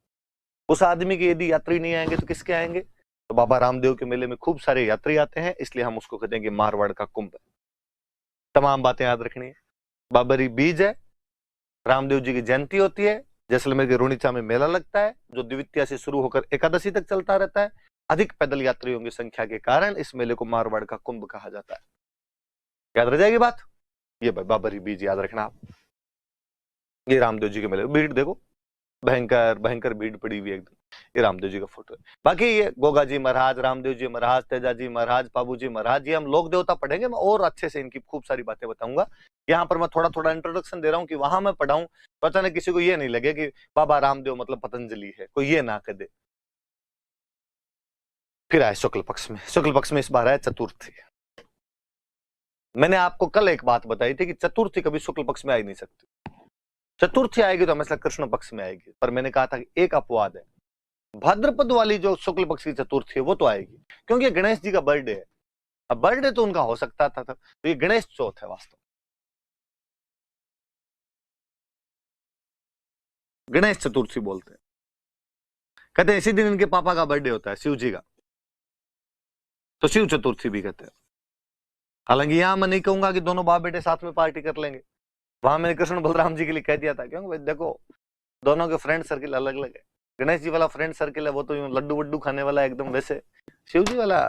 उस आदमी के यदि यात्री नहीं आएंगे तो किसके आएंगे? तो बाबा रामदेव के मेले में खूब सारे यात्री आते हैं, इसलिए हम उसको कहते हैं कि मारवाड़ का कुंभ है। तमाम बातें याद रखनी है। बाबरी बीज है, रामदेव जी की जयंती होती है, जैसलमेर के रुणीचा में मेला लगता है जो द्वितीया से शुरू होकर एकादशी तक चलता रहता है। अधिक पैदल यात्रियों की संख्या के कारण इस मेले को मारवाड़ का कुंभ कहा जाता है। याद रह जाएगी बात? ये भाई बाबरी बीज याद रखना आप। ये रामदेव जी के मेले, भीड़ देखो भयंकर भयंकर भीड़ पड़ी हुई एकदम। ये रामदेव जी का फोटो है। बाकी ये गोगा जी महाराज, रामदेव जी महाराज, तेजा जी महाराज, बाबू जी महाराज, ये हम लोक देवता पढ़ेंगे। मैं और अच्छे से इनकी खूब सारी बातें बताऊंगा। यहाँ पर मैं थोड़ा थोड़ा इंट्रोडक्शन दे रहा हूँ कि वहां मैं पढ़ाऊं तो अचानक किसी को ये नहीं लगे कि बाबा रामदेव मतलब पतंजलि है, कोई ये ना कह दे। फिर आए शुक्ल पक्ष में। शुक्ल पक्ष में इस बार आया चतुर्थी। मैंने आपको कल एक बात बताई थी कि चतुर्थी कभी शुक्ल पक्ष में आ ही नहीं सकती। चतुर्थी आएगी तो हमेशा कृष्ण पक्ष में आएगी। पर मैंने कहा था कि एक अपवाद है, भाद्रपद वाली जो शुक्ल पक्ष की चतुर्थी है वो तो आएगी, क्योंकि गणेश जी का बर्थडे है। अब बर्थडे तो उनका हो सकता था, तो ये गणेश चौथ है वास्तव। गणेश चतुर्थी बोलते हैं। कहते हैं इसी दिन इनके पापा का बर्थडे होता है, शिव जी का, तो शिव चतुर्थी भी कहते हैं। हालांकि यहां मैं नहीं कहूंगा कि दोनों बाप बेटे साथ में पार्टी कर लेंगे। वहां मैंने कृष्ण बलराम जी के लिए कह दिया था, क्योंकि भाई देखो दोनों के फ्रेंड सर्किल अलग अलग है। गणेश जी वाला फ्रेंड सर्किल है वो तो यूं लड्डू वड्डू खाने वाला है एकदम, वैसे शिव जी वाला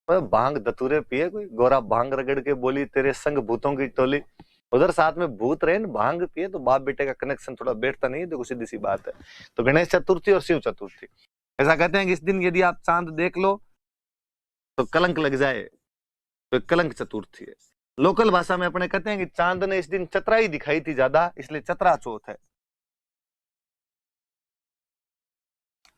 भांग धतूरे पिए, कोई गोरा भांग रगड़ के बोली तेरे संग भूतों की टोली। उधर साथ में भूत रहे भांग पिए तो बाप बेटे का कनेक्शन थोड़ा बैठता नहीं है। देखो सीधी सी बात है। तो गणेश चतुर्थी और शिव चतुर्थी, ऐसा कहते हैं कि इस दिन यदि आप चांद देख लो तो कलंक लग जाए, तो कलंक चतुर्थी है। लोकल भाषा में अपने कहते हैं कि चांद ने इस दिन चतराई दिखाई थी ज्यादा, इसलिए चतरा चौथ है।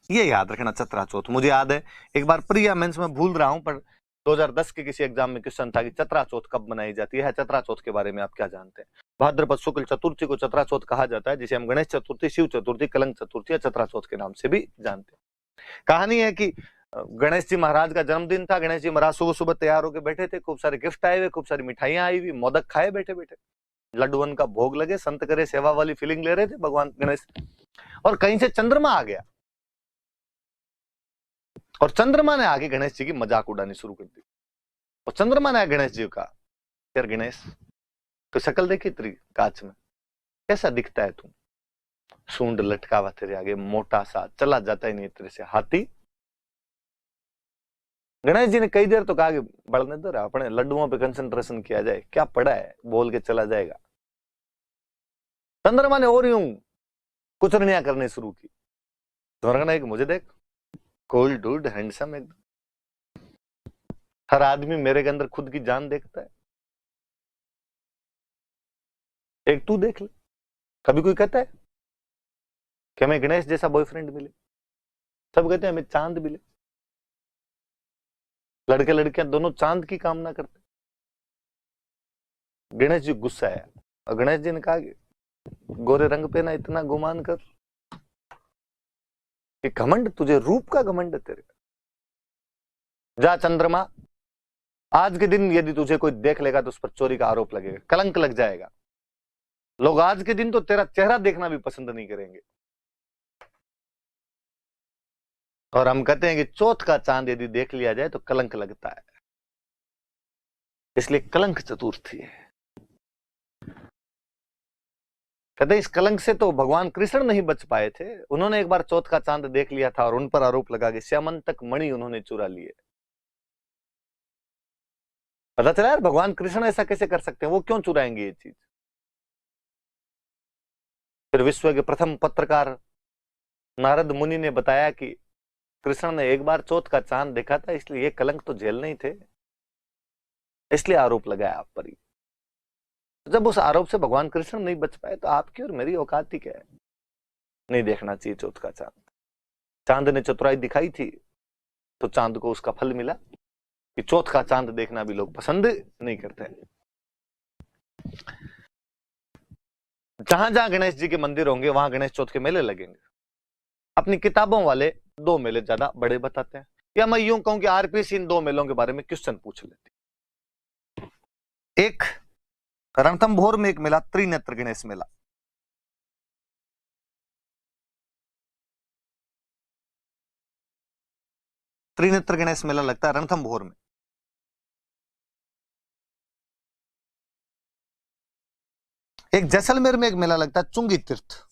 ये याद रखना, चतरा चौथ। मुझे याद है एक बार प्रिया मेंस में भूल रहा हूं, पर 2010 के किसी एग्जाम में क्वेश्चन था कि चतरा चौथ कब मनाई जाती है। चतरा चौथ के बारे में आप क्या जानते हैं? भाद्रपद शुक्ल चतुर्थी को चतरा चौथ कहा जाता है, जिसे हम गणेश चतुर्थी, शिव चतुर्थी, कलंक चतुर्थी या चतरा चौथ के नाम से भी जानते हैं। कहानी है कि गणेश जी महाराज का जन्मदिन था। गणेश जी महाराज सुबह सुबह तैयार होकर बैठे थे, खूब सारे गिफ्ट आए हुए, खूब सारी मिठाइयां आई हुई, मोदक खाए बैठे बैठे, लड्डूवन का भोग लगे, संत करे सेवा वाली फीलिंग ले रहे थे भगवान गणेश। और कहीं से चंद्रमा आ गया, और चंद्रमा ने आगे गणेश जी की मजाक उड़ानी शुरू कर दी। और चंद्रमा ने गणेश जी का, यार गणेश तो शक्ल देखी तेरी कांच में, कैसा दिखता है तू? सूंड लटका हुआ तेरे आगे, मोटा सा, चला जाता ही नहीं तेरे से हाथी। गणेश जी ने कई देर तो कहा कि बढ़ने दो, अपने लड्डुओं पे कंसंट्रेशन किया जाए, क्या पड़ा है, बोल के चला जाएगा। चंद्रमा ने और यूं कुचरनियां करनी शुरू की। चंद्रमा कि मुझे देख, कोल्ड डूड हैंडसम एकदम, हर आदमी मेरे के अंदर खुद की जान देखता है, एक तू देख ले। कभी कोई कहता है कि हमें गणेश जैसा बॉयफ्रेंड मिले? सब कहते हैं हमें चांद मिले। लड़के लड़कियां दोनों चांद की कामना करते। गणेश जी गुस्सा है, और गणेश जी ने कहा कि गोरे रंग पे ना इतना गुमान कर कि घमंड, तुझे रूप का घमंड है तेरे। जा चंद्रमा, आज के दिन यदि तुझे कोई देख लेगा तो उस पर चोरी का आरोप लगेगा, कलंक लग जाएगा। लोग आज के दिन तो तेरा चेहरा देखना भी पसंद नहीं करेंगे। और हम कहते हैं कि चौथ का चांद यदि देख लिया जाए तो कलंक लगता है, इसलिए कलंक चतुर्थी है। कहते इस कलंक से तो भगवान कृष्ण नहीं बच पाए थे। उन्होंने एक बार चौथ का चांद देख लिया था और उन पर आरोप लगा कि श्यामंतक मणि उन्होंने चुरा लिए। पता चला यार, भगवान कृष्ण ऐसा कैसे कर सकते हैं, वो क्यों चुराएंगे ये चीज। फिर विश्व के प्रथम पत्रकार नारद मुनि ने बताया कि कृष्ण ने एक बार चौथ का चांद देखा था, इसलिए ये कलंक तो झेल नहीं थे, इसलिए आरोप लगाया आप पर ही। जब उस आरोप से भगवान कृष्ण नहीं बच पाए तो आपकी और मेरी औकात ही क्या है। नहीं देखना चाहिए चौथ का चांद। चांद ने चतुराई दिखाई थी तो चांद को उसका फल मिला कि चौथ का चांद देखना भी लोग पसंद नहीं करते। जहां जहां गणेश जी के मंदिर होंगे वहां गणेश चौथ के मेले लगेंगे। अपनी किताबों वाले दो मेले ज्यादा बड़े बताते हैं, या मैं यूं कहूं कि आरपीसी इन दो मेलों के बारे में क्वेश्चन पूछ लेती। एक रणथंभौर में एक मेला, त्रिनेत्र गणेश मेला। त्रिनेत्र गणेश मेला लगता है रणथंभौर में। एक जैसलमेर में एक मेला लगता है चुंगी तीर्थ।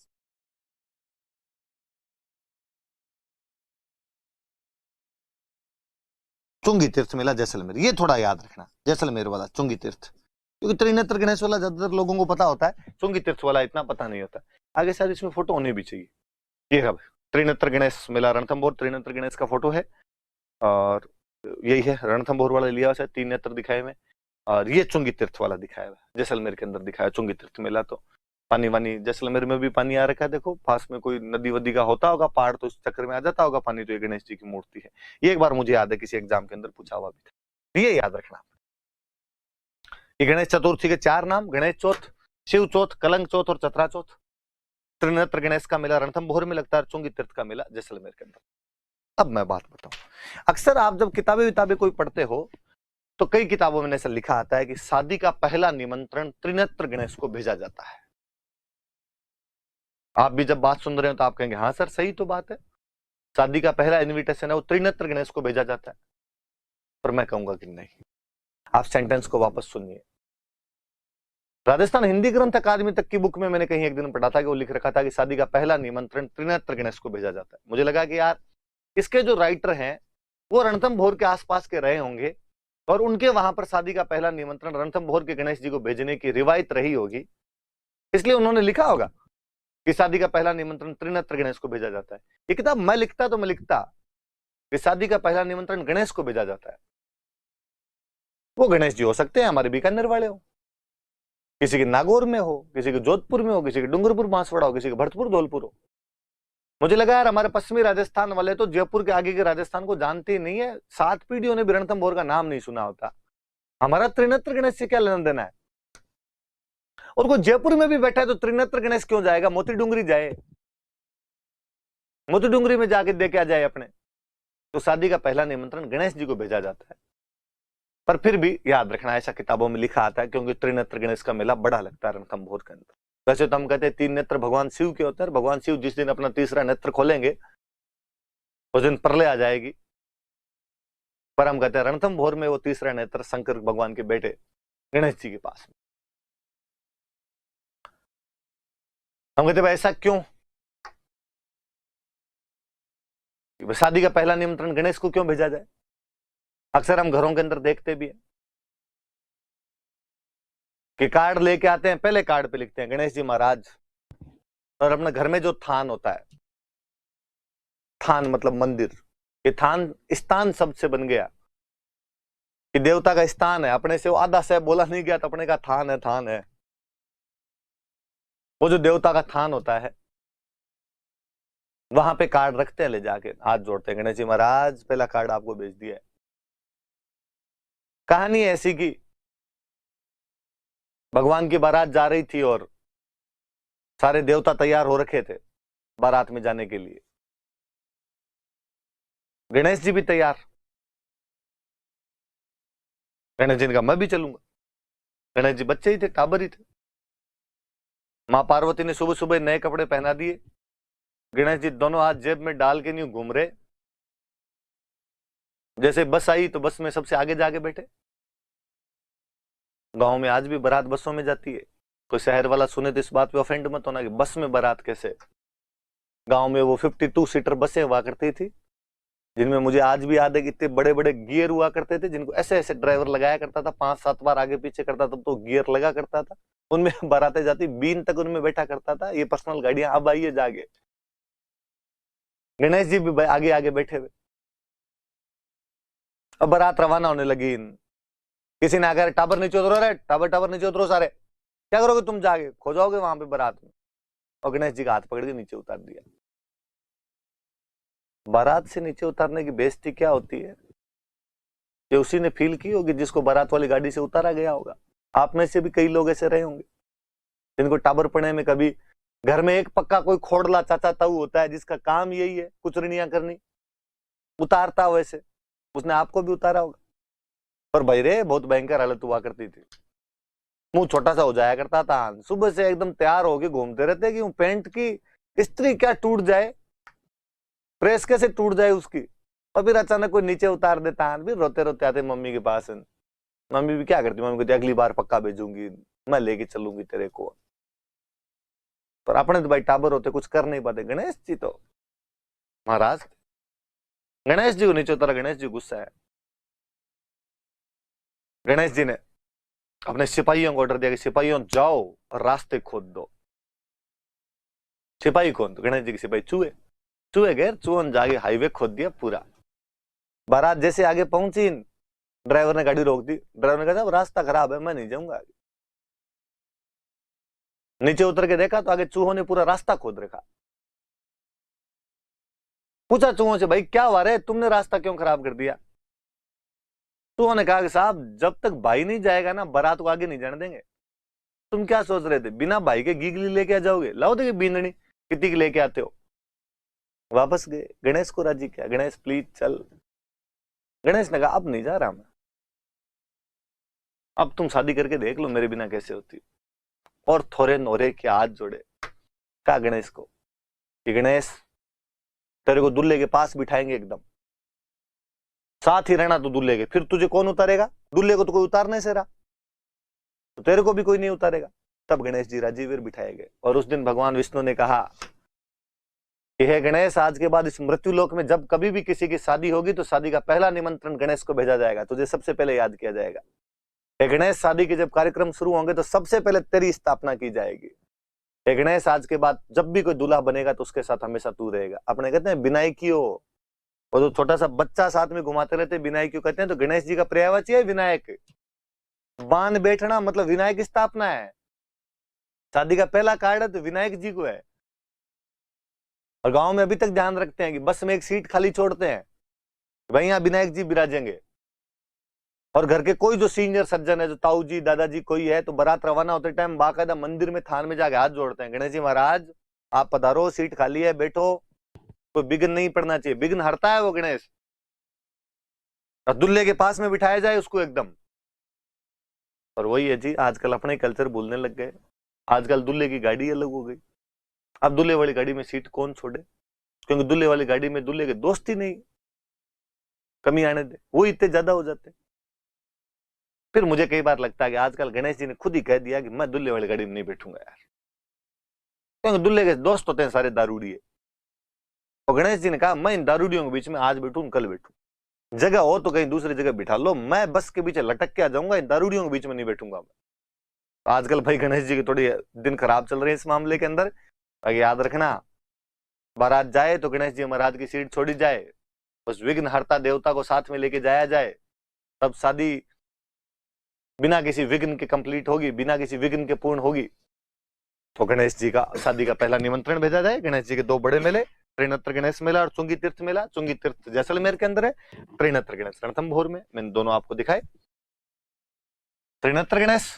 चुंगी तीर्थ मेला जैसलमेर, ये थोड़ा याद रखना, जैसलमेर वाला चुंगी तीर्थ, क्योंकि त्रिनेत्र गणेश वाला ज्यादातर लोगों को पता होता है, चुंगी तीर्थ वाला इतना पता नहीं होता। आगे शायद इसमें फोटो होनी भी चाहिए। ये रहा त्रिनेत्र गणेश मेला रणथंभौर, त्रिनेत्र गणेश का फोटो है, और यही है रणथंभौर वाला लिया हुआ है, 3 नेत्र दिखाए हुए, और ये चुंगी तीर्थ वाला दिखाया हुआ है, जैसलमेर के अंदर दिखाया चुंगी तीर्थ मेला। तो पानी वानी जैसलमेर में भी पानी आ रखा है, देखो पास में कोई नदी वदी का होता होगा, पहाड़ तो इस चक्कर में आ जाता होगा पानी। तो ये गणेश जी की मूर्ति है। ये एक बार मुझे याद है किसी एग्जाम के अंदर पूछा हुआ भी था, ये याद रखना। ये गणेश चतुर्थी के 4 नाम, गणेश चौथ, शिव चौथ, कलंक चौथ और चतरा चौथ। त्रिनेत्र गणेश का मेला रणथंभौर में लगता है, चुंगी तीर्थ का मेला जैसलमेर के अंदर। अब मैं बात बताऊं, अक्सर आप जब किताबें कोई पढ़ते हो तो कई किताबों में ऐसा लिखा आता है कि शादी का पहला निमंत्रण त्रिनेत्र गणेश को भेजा जाता है। आप भी जब बात सुन रहे हो तो आप कहेंगे हाँ सर सही तो बात है, शादी का पहला इनविटेशन है वो त्रिनेत्र गणेश को भेजा जाता है। पर मैं कहूंगा कि नहीं। आप सेंटेंस को वापस सुनिए। राजस्थान हिंदी ग्रंथ अकादमी तक की बुक में मैंने कहीं एक दिन पढ़ा था कि वो लिख रखा था कि शादी का पहला निमंत्रण त्रिनेत्र गणेश को भेजा जाता है। मुझे लगा कि यार इसके जो राइटर हैं वो रणथंभौर के आसपास के रहे होंगे और उनके वहां पर शादी का पहला निमंत्रण रणथंभौर के गणेश जी को भेजने की रिवायत रही होगी, इसलिए उन्होंने लिखा होगा कि शादी का पहला निमंत्रण त्रिनेत्र गणेश को भेजा जाता है। ये किताब मैं लिखता तो मैं लिखता कि शादी का पहला निमंत्रण गणेश को भेजा जाता है। वो गणेश जी हो सकते हैं हमारे बीकानेर वाले हो, किसी के नागौर में हो, किसी के जोधपुर में हो, किसी के डूंगरपुर बांसवाड़ा हो, किसी के भरतपुर धौलपुर हो। मुझे लगा यार हमारे पश्चिमी राजस्थान वाले तो जयपुर के आगे के राजस्थान को जानते ही नहीं है, 7 पीढ़ियों ने भी रणथंभौर का नाम नहीं सुना होता। हमारा त्रिनेत्र गणेश से क्या लेना देना है? और कोई जयपुर में भी बैठा है तो त्रिनेत्र गणेश क्यों जाएगा? मोती डूंगरी जाए, मोती डूंगरी में जाके दे के आ जाए अपने। तो शादी का पहला निमंत्रण गणेश जी को भेजा जाता है। पर फिर भी याद रखना ऐसा किताबों में लिखा आता है, क्योंकि त्रिनेत्र गणेश का मेला बड़ा लगता है रणथंभौर के अंदर। वैसे तो हम कहते हैं 3 नेत्र भगवान शिव के होते हैं। भगवान शिव जिस दिन अपना तीसरा नेत्र खोलेंगे उस दिन प्रलय आ जाएगी। पर हम कहते हैं रणथंभौर में वो तीसरा नेत्र शंकर भगवान के बेटे गणेश जी के पास में। हम कहते हैं ऐसा क्यों? शादी का पहला निमंत्रण गणेश को क्यों भेजा जाए? अक्सर हम घरों के अंदर देखते भी हैं कि कार्ड लेके आते हैं, पहले कार्ड पे लिखते हैं गणेश जी महाराज, और अपने घर में जो थान होता है, थान मतलब मंदिर, ये थान स्थान शब्द से बन गया कि देवता का स्थान है। अपने से वो आधा से बोला नहीं गया तो अपने का थान है, थान है। वो जो देवता का थान होता है वहां पे कार्ड रखते हैं, ले जाके हाथ जोड़ते हैं, गणेश जी महाराज पहला कार्ड आपको भेज दिया है। कहानी ऐसी की भगवान की बारात जा रही थी और सारे देवता तैयार हो रखे थे बारात में जाने के लिए। गणेश जी भी तैयार। गणेश जी ने कहा मैं भी चलूंगा। गणेश जी बच्चे ही थे, टाबर ही थे। मां पार्वती ने सुबह सुबह नए कपड़े पहना दिए। गणेश जी दोनों हाथ जेब में डाल के नहीं घूम रहे। जैसे बस आई तो बस में सबसे आगे जाके बैठे। गांव में आज भी बारात बसों में जाती है। कोई शहर वाला सुने तो इस बात पे ऑफेंड मत होना कि बस में बारात कैसे। गांव में वो 52 सीटर बसें हुआ करती थी, जिनमें मुझे आज भी याद है कि इतने बड़े बड़े गियर हुआ करते थे, जिनको ऐसे ऐसे ड्राइवर लगाया करता था, 5-7 बार आगे पीछे करता था तो गियर लगा करता था। उनमें बारातें जाती, बीन तक उनमें बैठा करता था। ये पर्सनल गाड़ियां अब आई है जागे। गणेश जी भी आगे आगे बैठे हुए। अब बारात रवाना होने लगी। किसी ने आकर टाबर नीचे उतरो, रे टाबर टाबर नीचे उतरो सारे, क्या करोगे तुम, जाके खो जाओगे वहां पे बारात में। और गणेश जी का हाथ पकड़ के नीचे उतार दिया। बारात से नीचे उतारने की बेइज्जती क्या होती है, ये उसी ने फील की होगी जिसको बारात वाली गाड़ी से उतारा गया होगा। आप में से भी कई लोग ऐसे रहे होंगे जिनको टाबर पड़े में कभी घर में एक पक्का कोई खोड़ला चाचा ताऊ होता है जिसका काम यही है कुचरनियां करनी, उतारता वैसे उसने आपको भी उतारा होगा। पर भाई रे बहुत भयंकर हालत हुआ करती थी। मुंह छोटा सा हो जाया करता था। सुबह से एकदम तैयार होके घूमते रहते कि पैंट की इस्त्री क्या टूट जाए, प्रेस कैसे टूट जाए उसकी। और फिर अचानक कोई नीचे उतार देता है। फिर रोते रोते आते मम्मी के पास। मम्मी भी क्या करती, मम्मी कहती अगली बार पक्का भेजूंगी, मैं लेके चलूंगी तेरे को। पर अपने तो भाई टाबर होते, कुछ कर नहीं पाते। गणेश जी तो महाराज, गणेश जी को नीचे उतारा। गणेश जी गुस्सा है। गणेश जी ने अपने सिपाहियों को ऑर्डर दिया कि सिपाहियों जाओ और रास्ते खोद दो। सिपाही कौन, तो गणेश जी के सिपाही चूहे। चूहे गए, चूहों ने जाके हाईवे खोद दिया पूरा। बारात जैसे आगे पहुंची, ड्राइवर ने गाड़ी रोक दी। ड्राइवर ने कहा रास्ता खराब है, मैं नहीं जाऊंगा आगे। नीचे उतर के देखा तो आगे चूहों ने पूरा रास्ता खोद रखा। पूछा चूहों से, भाई क्या हुआ रे, तुमने रास्ता क्यों खराब कर दिया। चूहों ने कहा कि साहब जब तक भाई नहीं जाएगा ना बारात को आगे नहीं जाने देंगे। तुम क्या सोच रहे थे, बिना भाई के गीगली लेके आ जाओगे, लाओ देखिए बींदनी कितनी की लेके आते हो। वापस गए, गणेश को राजी किया, गणेश प्लीज चल। गणेश ने कहा अब नहीं जा रहा मैं, अब तुम शादी करके देख लो मेरे बिना कैसे होती। और थोड़े नोरे के हाथ जोड़े, कहा गणेश को कि गणेश तेरे को दूल्हे के पास बिठाएंगे, एकदम साथ ही रहना तो दूल्हे के, फिर तुझे कौन उतारेगा, दूल्हे को तो कोई उतारने से रहा, तो तेरे को भी कोई नहीं उतारेगा। तब गणेश जी राजी फिर बिठाए गए। और उस दिन भगवान विष्णु ने कहा कि हे गणेश, आज के बाद इस मृत्यु लोक में जब कभी भी किसी की शादी होगी तो शादी का पहला निमंत्रण गणेश को भेजा जाएगा, तुझे सबसे पहले याद किया जाएगा। हे गणेश, शादी के जब कार्यक्रम शुरू होंगे तो सबसे पहले तेरी स्थापना की जाएगी। हे गणेश, आज के बाद जब भी कोई दूल्हा बनेगा तो उसके साथ हमेशा तू रहेगा। अपने कहते हैं विनायकियों, और जो छोटा सा बच्चा साथ में घुमाते रहते विनायकियों कहते हैं, तो गणेश जी का पर्यायवाची है विनायक। बांध बैठना मतलब विनायक की स्थापना है। शादी का पहला कार्ड है तो विनायक जी को है। और गांव में अभी तक ध्यान रखते हैं कि बस में एक सीट खाली छोड़ते हैं, वहीं यहाँ विनायक जी विराजेंगे। और घर के कोई जो सीनियर सज्जन है, जो ताऊ जी दादाजी कोई है, तो बारात रवाना होते टाइम बाकायदा मंदिर में थान में जाके हाथ जोड़ते हैं, गणेश जी महाराज आप पधारो, सीट खाली है, बैठो, कोई विघ्न नहीं पड़ना चाहिए। विघ्न हरता है वो गणेश। और दूल्हे के पास में बिठाया जाए उसको एकदम। और वही है जी, आजकल अपने कल्चर भूलने लग गए। आजकल दूल्हे की गाड़ी अलग हो गई। अब दूल्हे वाली गाड़ी में सीट कौन छोड़े, क्योंकि दूल्हे वाली गाड़ी में दूल्हे के दोस्त ही नहीं, कमी आने दे, वो इतने ज्यादा हो जाते। फिर मुझे कई बार लगता है कि आजकल गणेश जी ने खुद ही कह दिया कि मैं दूल्हे वाली गाड़ी में नहीं बैठूंगा यार, क्योंकि दूल्हे के दोस्त होते हैं सारे दारूड़ी है। और गणेश जी ने कहा मैं इन दारूडियों के बीच में आज बैठूं कल बैठूं। जगह हो तो कहीं दूसरी जगह बिठा लो, मैं बस के पीछे लटक के आ जाऊंगा, इन दारूडियों के बीच में नहीं बैठूंगा मैं। आजकल भाई गणेश जी की थोड़ी दिन खराब चल रही है इस मामले के अंदर। याद रखना, बारात जाए तो गणेश जी महाराज की सीट छोड़ी जाए, उस विघ्न हरता देवता को साथ में लेके जाया जाए, तब शादी बिना किसी विघ्न के कंप्लीट होगी, बिना किसी विघ्न के पूर्ण होगी। तो गणेश जी का शादी का पहला निमंत्रण भेजा जाए। गणेश जी के दो बड़े मेले, त्रिनेत्र गणेश मेला और चुंगी तीर्थ मेला। चुंगी तीर्थ जैसलमेर के अंदर है, त्रिनेत्र गणेश रणथंभौर में। मैंने दोनों आपको दिखाए, त्रिनेत्र गणेश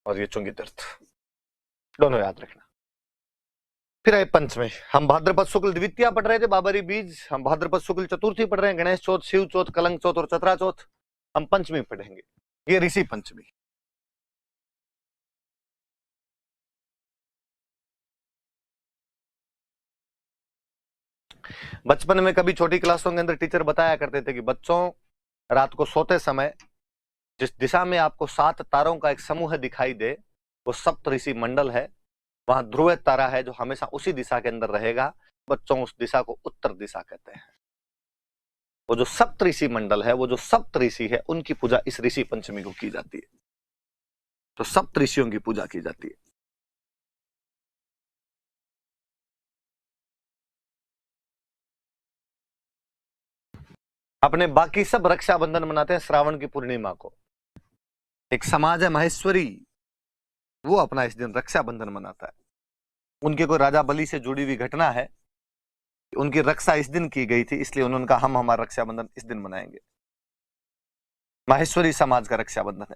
और ये चुंगी तीर्थ, दोनों याद रखना। फिर आए पंचमी। हम भाद्रपद शुक्ल द्वितीया पढ़ रहे थे, बाबरी बीज। हम भाद्रपद शुक्ल चतुर्थी पढ़ रहे हैं, गणेश चौथ, शिव चौथ, कलंक चौथ और चतरा चौथ। हम पंचमी पढ़ेंगे, ये ऋषि पंचमी। बचपन में कभी छोटी क्लासों के अंदर टीचर बताया करते थे कि बच्चों, रात को सोते समय जिस दिशा में आपको 7 तारों का एक समूह दिखाई दे, वो सप्त ऋषि मंडल है। वहां ध्रुव तारा है जो हमेशा उसी दिशा के अंदर रहेगा। बच्चों, उस दिशा को उत्तर दिशा कहते हैं। वो जो सप्त ऋषि मंडल है, वो जो सप्त ऋषि है, उनकी पूजा इस ऋषि पंचमी को की जाती है। तो सप्त ऋषियों की पूजा की जाती है। अपने बाकी सब रक्षाबंधन मनाते हैं श्रावण की पूर्णिमा को। एक समाज है माहेश्वरी, वो अपना इस दिन रक्षाबंधन मनाता है। उनके कोई राजा बलि से जुड़ी हुई घटना है, उनकी रक्षा इस दिन की गई थी, इसलिए उन्होंने कहा हम हमारा रक्षाबंधन इस दिन मनाएंगे। माहेश्वरी समाज का रक्षाबंधन है।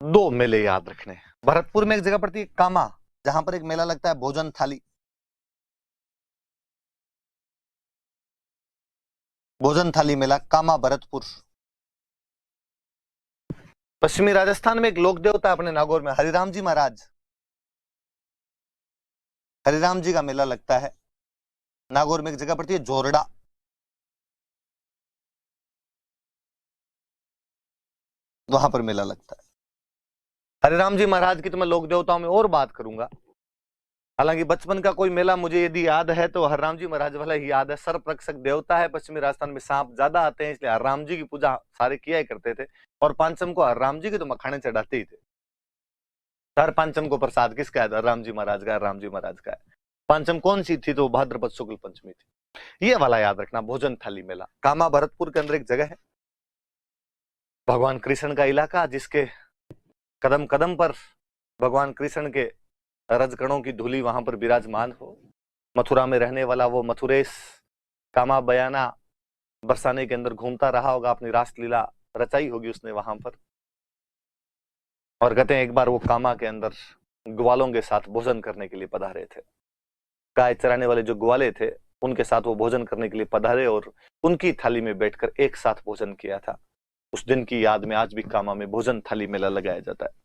दो मेले याद रखने हैं। भरतपुर में एक जगह पड़ती है कामा, जहां पर एक मेला लगता है भोजन थाली। भोजन थाली मेला, कामा, भरतपुर। पश्चिमी राजस्थान में एक लोक देवता अपने नागौर में, हरिराम जी महाराज। हरिराम जी का मेला लगता है नागौर में। एक जगह पड़ती है जोरडा, वहां पर मेला लगता है। हरिराम जी महाराज की तो मैं लोक देवताओं में और बात करूंगा। हालांकि बचपन का कोई मेला मुझे यदि याद है तो हरिराम जी महाराज वाला ही याद है। सर्प रक्षक देवता है, पश्चिमी राजस्थान में सांप ज्यादा आते हैं, इसलिए हरिराम जी की पूजा सारे किया ही करते थे। और पांचम को हरिराम जी के तो मखाने चढ़ाते ही थे। हर पांचम को प्रसाद किसका है? हरिराम जी महाराज का, हरिराम जी महाराज का है। पांचम कौन सी थी? तो भाद्रपद शुक्ल पंचमी थी। ये वाला याद रखना, भोजन थाली मेला। कामा भरतपुर के अंदर एक जगह है, भगवान कृष्ण का इलाका, जिसके कदम कदम पर भगवान कृष्ण के रजकणों की धूली वहां पर विराजमान हो। मथुरा में रहने वाला वो मथुरेश कामा बयाना बरसाने के अंदर घूमता रहा होगा, अपनी रासलीला रचाई होगी उसने वहां पर। और कहते हैं एक बार वो कामा के अंदर ग्वालों के साथ भोजन करने के लिए पधारे थे। गाय चराने वाले जो ग्वाले थे, उनके साथ वो भोजन करने के लिए पधारे और उनकी थाली में बैठकर एक साथ भोजन किया था। उस दिन की याद में आज भी कामा में भोजन थाली मेला लगाया जाता है।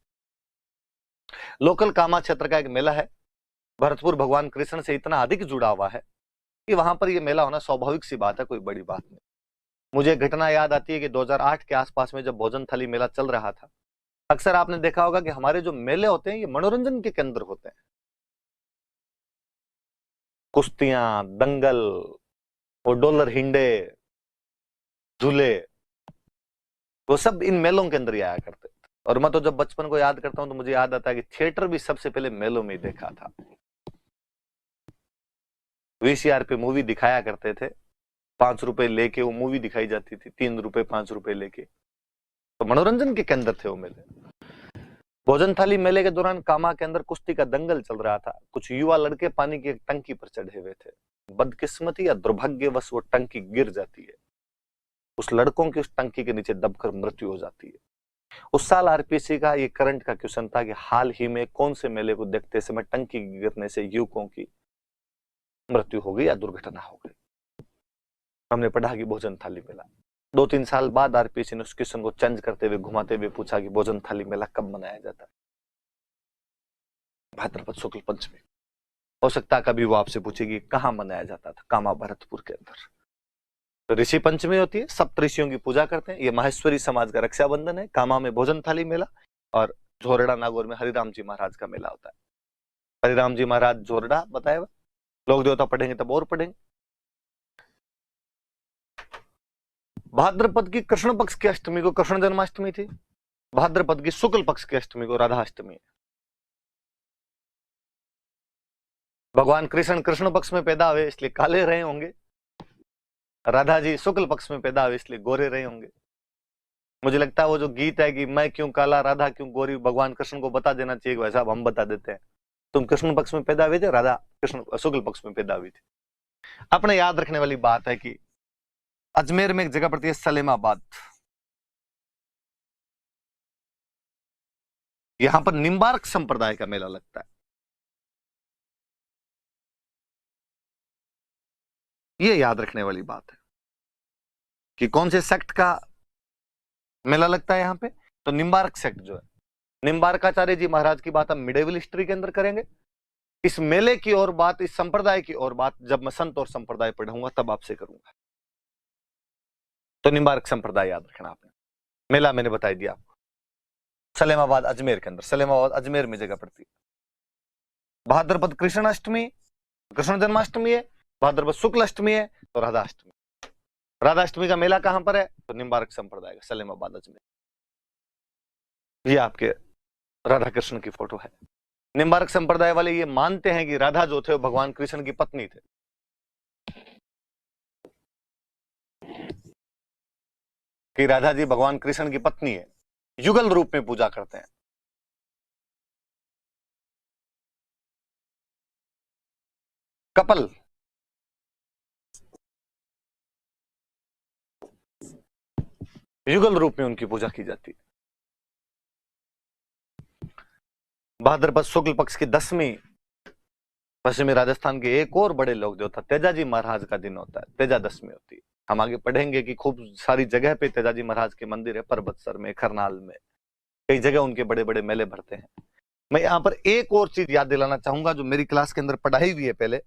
लोकल कामा क्षेत्र का एक मेला है। भरतपुर भगवान कृष्ण से इतना अधिक जुड़ा हुआ है कि वहां पर यह मेला होना स्वाभाविक सी बात है, कोई बड़ी बात नहीं। मुझे एक घटना याद आती है कि 2008 के आसपास में जब भोजन थाली मेला चल रहा था, अक्सर आपने देखा होगा कि हमारे जो मेले होते हैं ये मनोरंजन के केंद्र होते हैं। कुश्तियां, दंगल, और डॉलर हिंडे, झूले, वो सब इन मेलों के अंदर ही आया करते थे। और मैं तो जब बचपन को याद करता हूं तो मुझे याद आता है कि थिएटर भी सबसे पहले मेलों में ही देखा था। वीसीआर पे मूवी दिखाया करते थे, 5 रुपए लेके वो मूवी दिखाई जाती थी, 3 रुपए 5 रुपए लेके। तो मनोरंजन के केंद्र थे वो मेले। भोजन थाली मेले के दौरान कामा के अंदर कुश्ती का दंगल चल रहा था। कुछ युवा लड़के पानी की एक टंकी पर चढ़े हुए थे। बदकिस्मती या दुर्भाग्यवश वो टंकी गिर जाती है। उस लड़कों की उस टंकी के नीचे दबकर मृत्यु हो जाती है। उस साल आरपीसी का ये करंट का क्वेश्चन था कि हाल ही में कौन से मेले को देखते समय टंकी गिरने से युवकों की मृत्यु हो गई या दुर्घटना हो गई। हमने पढ़ा कि भोजन थाली मेला। 2-3 साल बाद आरपीसी ने उस क्वेश्चन को चेंज करते हुए, घुमाते हुए पूछा कि भोजन थाली मेला कब मनाया जाता है? भाद्रपद शुक्ल पंचमी। हो सकता है कभी वो आपसे पूछेगी कहां मनाया जाता था? कामा भरतपुर के अंदर। तो ऋषि पंचमी होती है, सप्त ऋषियों की पूजा करते हैं। ये माहेश्वरी समाज का रक्षाबंधन है। कामा में भोजन थाली मेला और झोरड़ा नागौर में हरिराम जी महाराज का मेला होता है। हरिराम जी महाराज जोरडा बताया हुआ। लोक देवता पढ़ेंगे तब और पढ़ेंगे। भाद्रपद की कृष्ण पक्ष की अष्टमी को कृष्ण जन्माष्टमी थी, भाद्रपद की शुक्ल पक्ष की अष्टमी को राधाष्टमी है। भगवान कृष्ण कृष्ण पक्ष में पैदा हुए इसलिए काले रहे होंगे, राधा जी शुक्ल पक्ष में पैदा हुए इसलिए गोरे रहे होंगे। मुझे लगता है वो जो गीत है कि मैं क्यों काला राधा क्यों गोरी, भगवान कृष्ण को बता देना चाहिए भाई साहब, हम बता देते हैं। तुम कृष्ण पक्ष में पैदा हुए थे, राधा कृष्ण शुक्ल पक्ष में पैदा हुई थी। अपने याद रखने वाली बात है कि अजमेर में एक जगह पड़ती है सलेमाबाद, यहां पर निम्बार्क संप्रदाय का मेला लगता है। ये याद रखने वाली बात है कि कौन से सेक्ट का मेला लगता है यहां पे। तो निम्बार्क सेक्ट जो है, निम्बार्काचार्य जी महाराज की बात हम मिडेवल हिस्ट्री के अंदर करेंगे। इस मेले की और बात, इस संप्रदाय की और बात जब मैं संत और संप्रदाय पढ़ूंगा तब आपसे करूंगा। तो निम्बार्क संप्रदाय याद रखना आपने। मेला मैंने बता दिया आपको, सलेमाबाद अजमेर के अंदर, सलेमाबाद अजमेर में जगह पड़ती है। भाद्रपद कृष्ण अष्टमी कृष्ण जन्माष्टमी है, भाद्रपद शुक्ल अष्टमी है तो राधाष्टमी। राधाष्टमी का मेला कहां पर है, तो निम्बार्क संप्रदाय का सलेमाबाद अजमेर। ये आपके राधा कृष्ण की फोटो है। निम्बार्क संप्रदाय वाले ये मानते हैं कि राधा जो थे वो भगवान कृष्ण की पत्नी थे। कि राधा जी भगवान कृष्ण की पत्नी है, युगल रूप में पूजा करते हैं। कपल युगल रूप में उनकी पूजा की जाती है। भाद्रपद शुक्ल पक्ष की दसवीं पश्चिमी राजस्थान के एक और बड़े लोग देवता तेजाजी महाराज का दिन होता है, तेजा दशमी होती है। हम आगे पढ़ेंगे कि खूब सारी जगह पे तेजाजी महाराज के मंदिर है, पर्वतसर में, खरनाल में, कई जगह उनके बड़े बड़े मेले भरते हैं। मैं यहां पर एक और चीज याद दिलाना चाहूंगा जो मेरी क्लास के अंदर पढ़ाई हुई है पहले।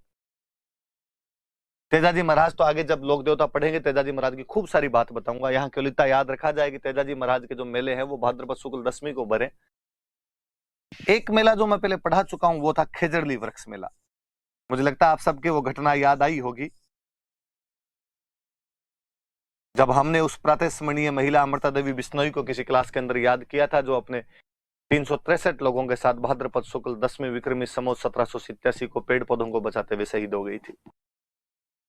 तेजाजी महाराज तो आगे जब लोक देवता पढ़ेंगे तेजाजी महाराज की खूब सारी बात बताऊंगा। यहाँ केवल इतना याद रखा जाए कि तेजाजी महाराज के जो मेले हैं वो भाद्रपद शुक्ल दशमी को भरे। एक मेला जो मैं पहले पढ़ा चुका हूं वो था खेजड़ली वृक्ष मेला। मुझे लगता है आप सबके वो घटना याद आई होगी जब हमने उस प्रातस्मरणीय महिला अमृता देवी बिश्नोई को किसी क्लास के अंदर याद किया था, जो अपने 363 लोगों के साथ भाद्रपद शुक्ल दशमी विक्रमी संवत 1787 को पेड़ पौधों को बचाते हुए शहीद हो गई थी।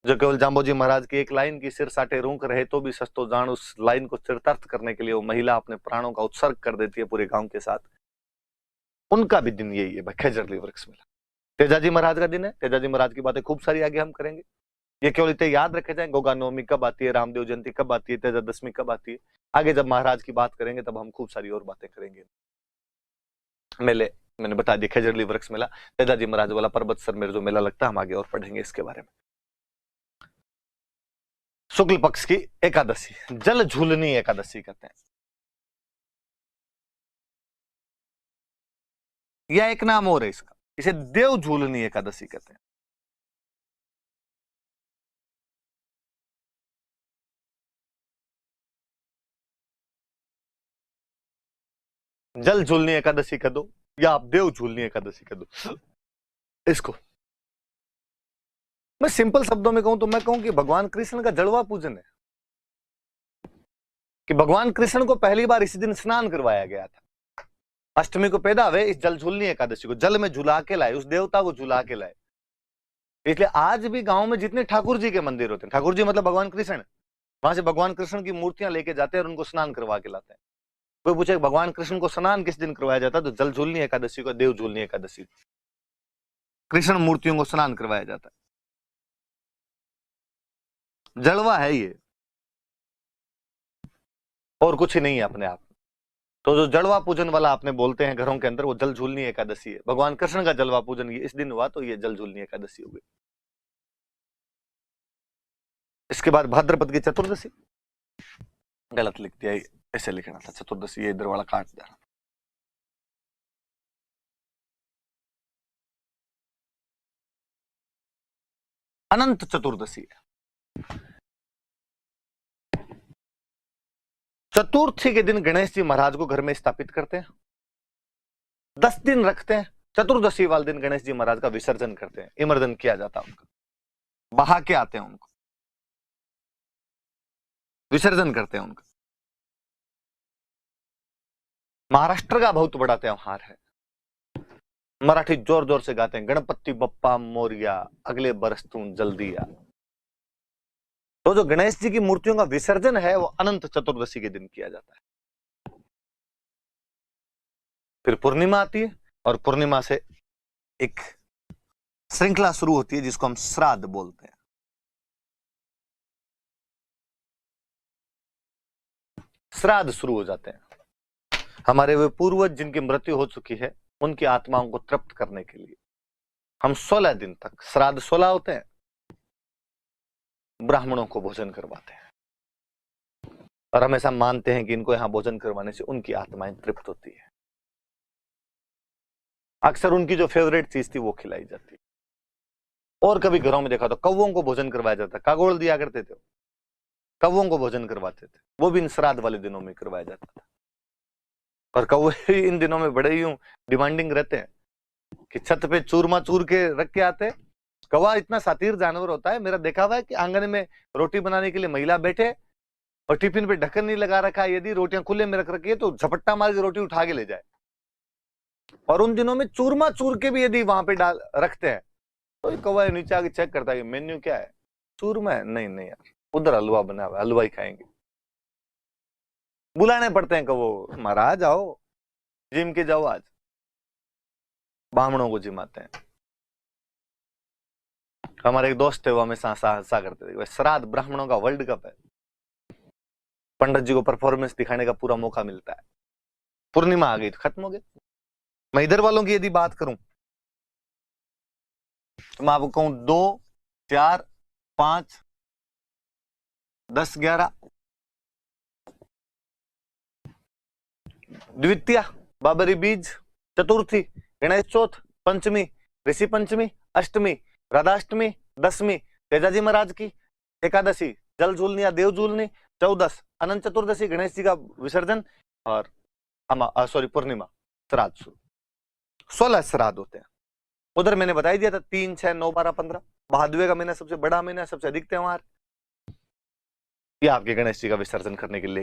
जो केवल जाम्बोजी महाराज की एक लाइन की सिर साटे रूंक रहे तो भी सस्तो जान, उस लाइन को चरितार्थ करने के लिए वो महिला अपने प्राणों का उत्सर्ग कर देती है पूरे गांव के साथ। उनका भी दिन यही है, खेजड़ली वृक्ष मेला। तेजाजी महाराज का दिन है। तेजाजी महाराज की बातें खूब सारी आगे हम करेंगे। ये केवल इतने याद रखे जाए, गोगा नवमी कब आती है, रामदेव जयंती कब आती है, तेजा दशमी कब आती है। आगे जब महाराज की बात करेंगे तब हम खूब सारी और बातें करेंगे। मेले मैंने बता दिया, खेजड़ली वृक्ष मेला, तेजाजी महाराज वाला पर्वतसर में जो मेला लगता है, हम आगे और पढ़ेंगे इसके बारे में। शुक्ल पक्ष की एकादशी जल झूलनी एकादशी कहते हैं, या एक नाम और है इसका, इसे देव झूलनी एकादशी कहते हैं। जल झूलनी एकादशी कह दो या आप देव झूलनी एकादशी कह दो। इसको मैं सिंपल शब्दों में कहूं तो मैं कहूं कि भगवान कृष्ण का जड़वा पूजन है। कि भगवान कृष्ण को पहली बार इसी दिन स्नान करवाया गया था। अष्टमी को पैदा हुए, इस जल झूलनी एकादशी को जल में झुला के लाए, उस देवता को झुला के लाए। इसलिए आज भी गांव में जितने ठाकुर जी के मंदिर होते हैं, ठाकुर जी मतलब भगवान कृष्ण, वहां से भगवान कृष्ण की मूर्तियां लेके जाते हैं और उनको स्नान करवा के लाते हैं। कोई पूछे भगवान कृष्ण को स्नान किस दिन करवाया जाता है, तो जल झूलनी एकादशी को, देव झूलनी एकादशी को कृष्ण मूर्तियों को स्नान करवाया जाता है। जड़वा है ये, और कुछ ही नहीं है अपने आप। तो जो जड़वा पूजन वाला आपने बोलते हैं घरों के अंदर, वो जल झूलनी एकादशी है। भगवान कृष्ण का जलवा पूजन ये इस दिन हुआ, तो ये जल झूलनी एकादशी हो गई। इसके बाद भाद्रपद की चतुर्दशी, गलत लिख दिया, ऐसे लिखना था चतुर्दशी, ये इधर वाला काट दिया। अनंत चतुर्दशी है। चतुर्थी के दिन गणेश जी महाराज को घर में स्थापित करते हैं, 10 दिन रखते हैं, चतुर्दशी वाले दिन गणेश जी महाराज का विसर्जन करते हैं, इमर्जन किया जाता है उनका, बहा के आते हैं उनको, विसर्जन करते हैं उनका। महाराष्ट्र का बहुत बड़ा त्योहार है। मराठी जोर जोर से गाते हैं, गणपति बप्पा मोरिया, अगले बरस तू जल्दी आ। तो जो गणेश जी की मूर्तियों का विसर्जन है वो अनंत चतुर्दशी के दिन किया जाता है। फिर पूर्णिमा आती है और पूर्णिमा से एक श्रृंखला शुरू होती है जिसको हम श्राद्ध बोलते हैं। श्राद्ध शुरू हो जाते हैं। हमारे वे पूर्वज जिनकी मृत्यु हो चुकी है उनकी आत्माओं को तृप्त करने के लिए हम 16 दिन तक, श्राद्ध 16 होते हैं, ब्राह्मणों को भोजन करवाते हैं और हम ऐसा मानते हैं कि इनको यहां भोजन करवाने से उनकी आत्माएं तृप्त होती है। अक्सर उनकी जो फेवरेट चीज थी वो खिलाई जाती है। और कभी घरों में देखा तो कौवों को भोजन करवाया जाता, कागोल दिया करते थे, कौवों को भोजन करवाते थे, वो भी इन श्राद्ध वाले दिनों में करवाया जाता था। और कौवे इन दिनों में बड़े यूं डिमांडिंग रहते हैं कि छत पे चूरमा चूर के रख के आते। कौवा इतना सातिर जानवर होता है, मेरा देखा हुआ है कि आंगन में रोटी बनाने के लिए महिला बैठे और टिफिन पे ढक्कन नहीं लगा रखा है, यदि रोटियां खुले में रख रखी है तो झपट्टा मार के रोटी उठा के ले जाए। और उन दिनों में चूरमा चूर के भी यदि वहां पे डाल रखते हैं तो कौवा नीचे आके चेक करता है मेन्यू क्या है, चूरमा है, नहीं नहीं यार उधर हलवा बना हुआ, हलवा ही खाएंगे। बुलाने पड़ते हैं कौवो, महाराज आओ जिम के जाओ, आज ब्राह्मणों को जिमाते हैं। हमारे एक दोस्त थे वो हमेशा हंसा करते थे, श्राद्ध ब्राह्मणों का वर्ल्ड कप है, पंडित जी को परफॉर्मेंस दिखाने का पूरा मौका मिलता है। पूर्णिमा आ गई तो खत्म हो गया। मैं इधर वालों की यदि बात करूं तो मैं आपको कहूं 2, 4, 5, 10, 11 द्वितीया, बाबरी बीज, चतुर्थी, गणेश चौथ, पंचमी, ऋषि पंचमी, अष्टमी, राधाष्टमी, दशमी, तेजाजी महाराज की, एकादशी, जल झूलनी या देव झूलनी, 14 अनंत चतुर्दशी, गणेश जी का विसर्जन और पूर्णिमा, श्राद्ध शुरू। 16 श्राद्ध होते हैं। उधर मैंने बताई दिया था 3, 6, 9, 12, 15। भादवे का महीना सबसे बड़ा महीना है, सबसे अधिक त्योहार। ये आपके गणेश जी का विसर्जन करने के लिए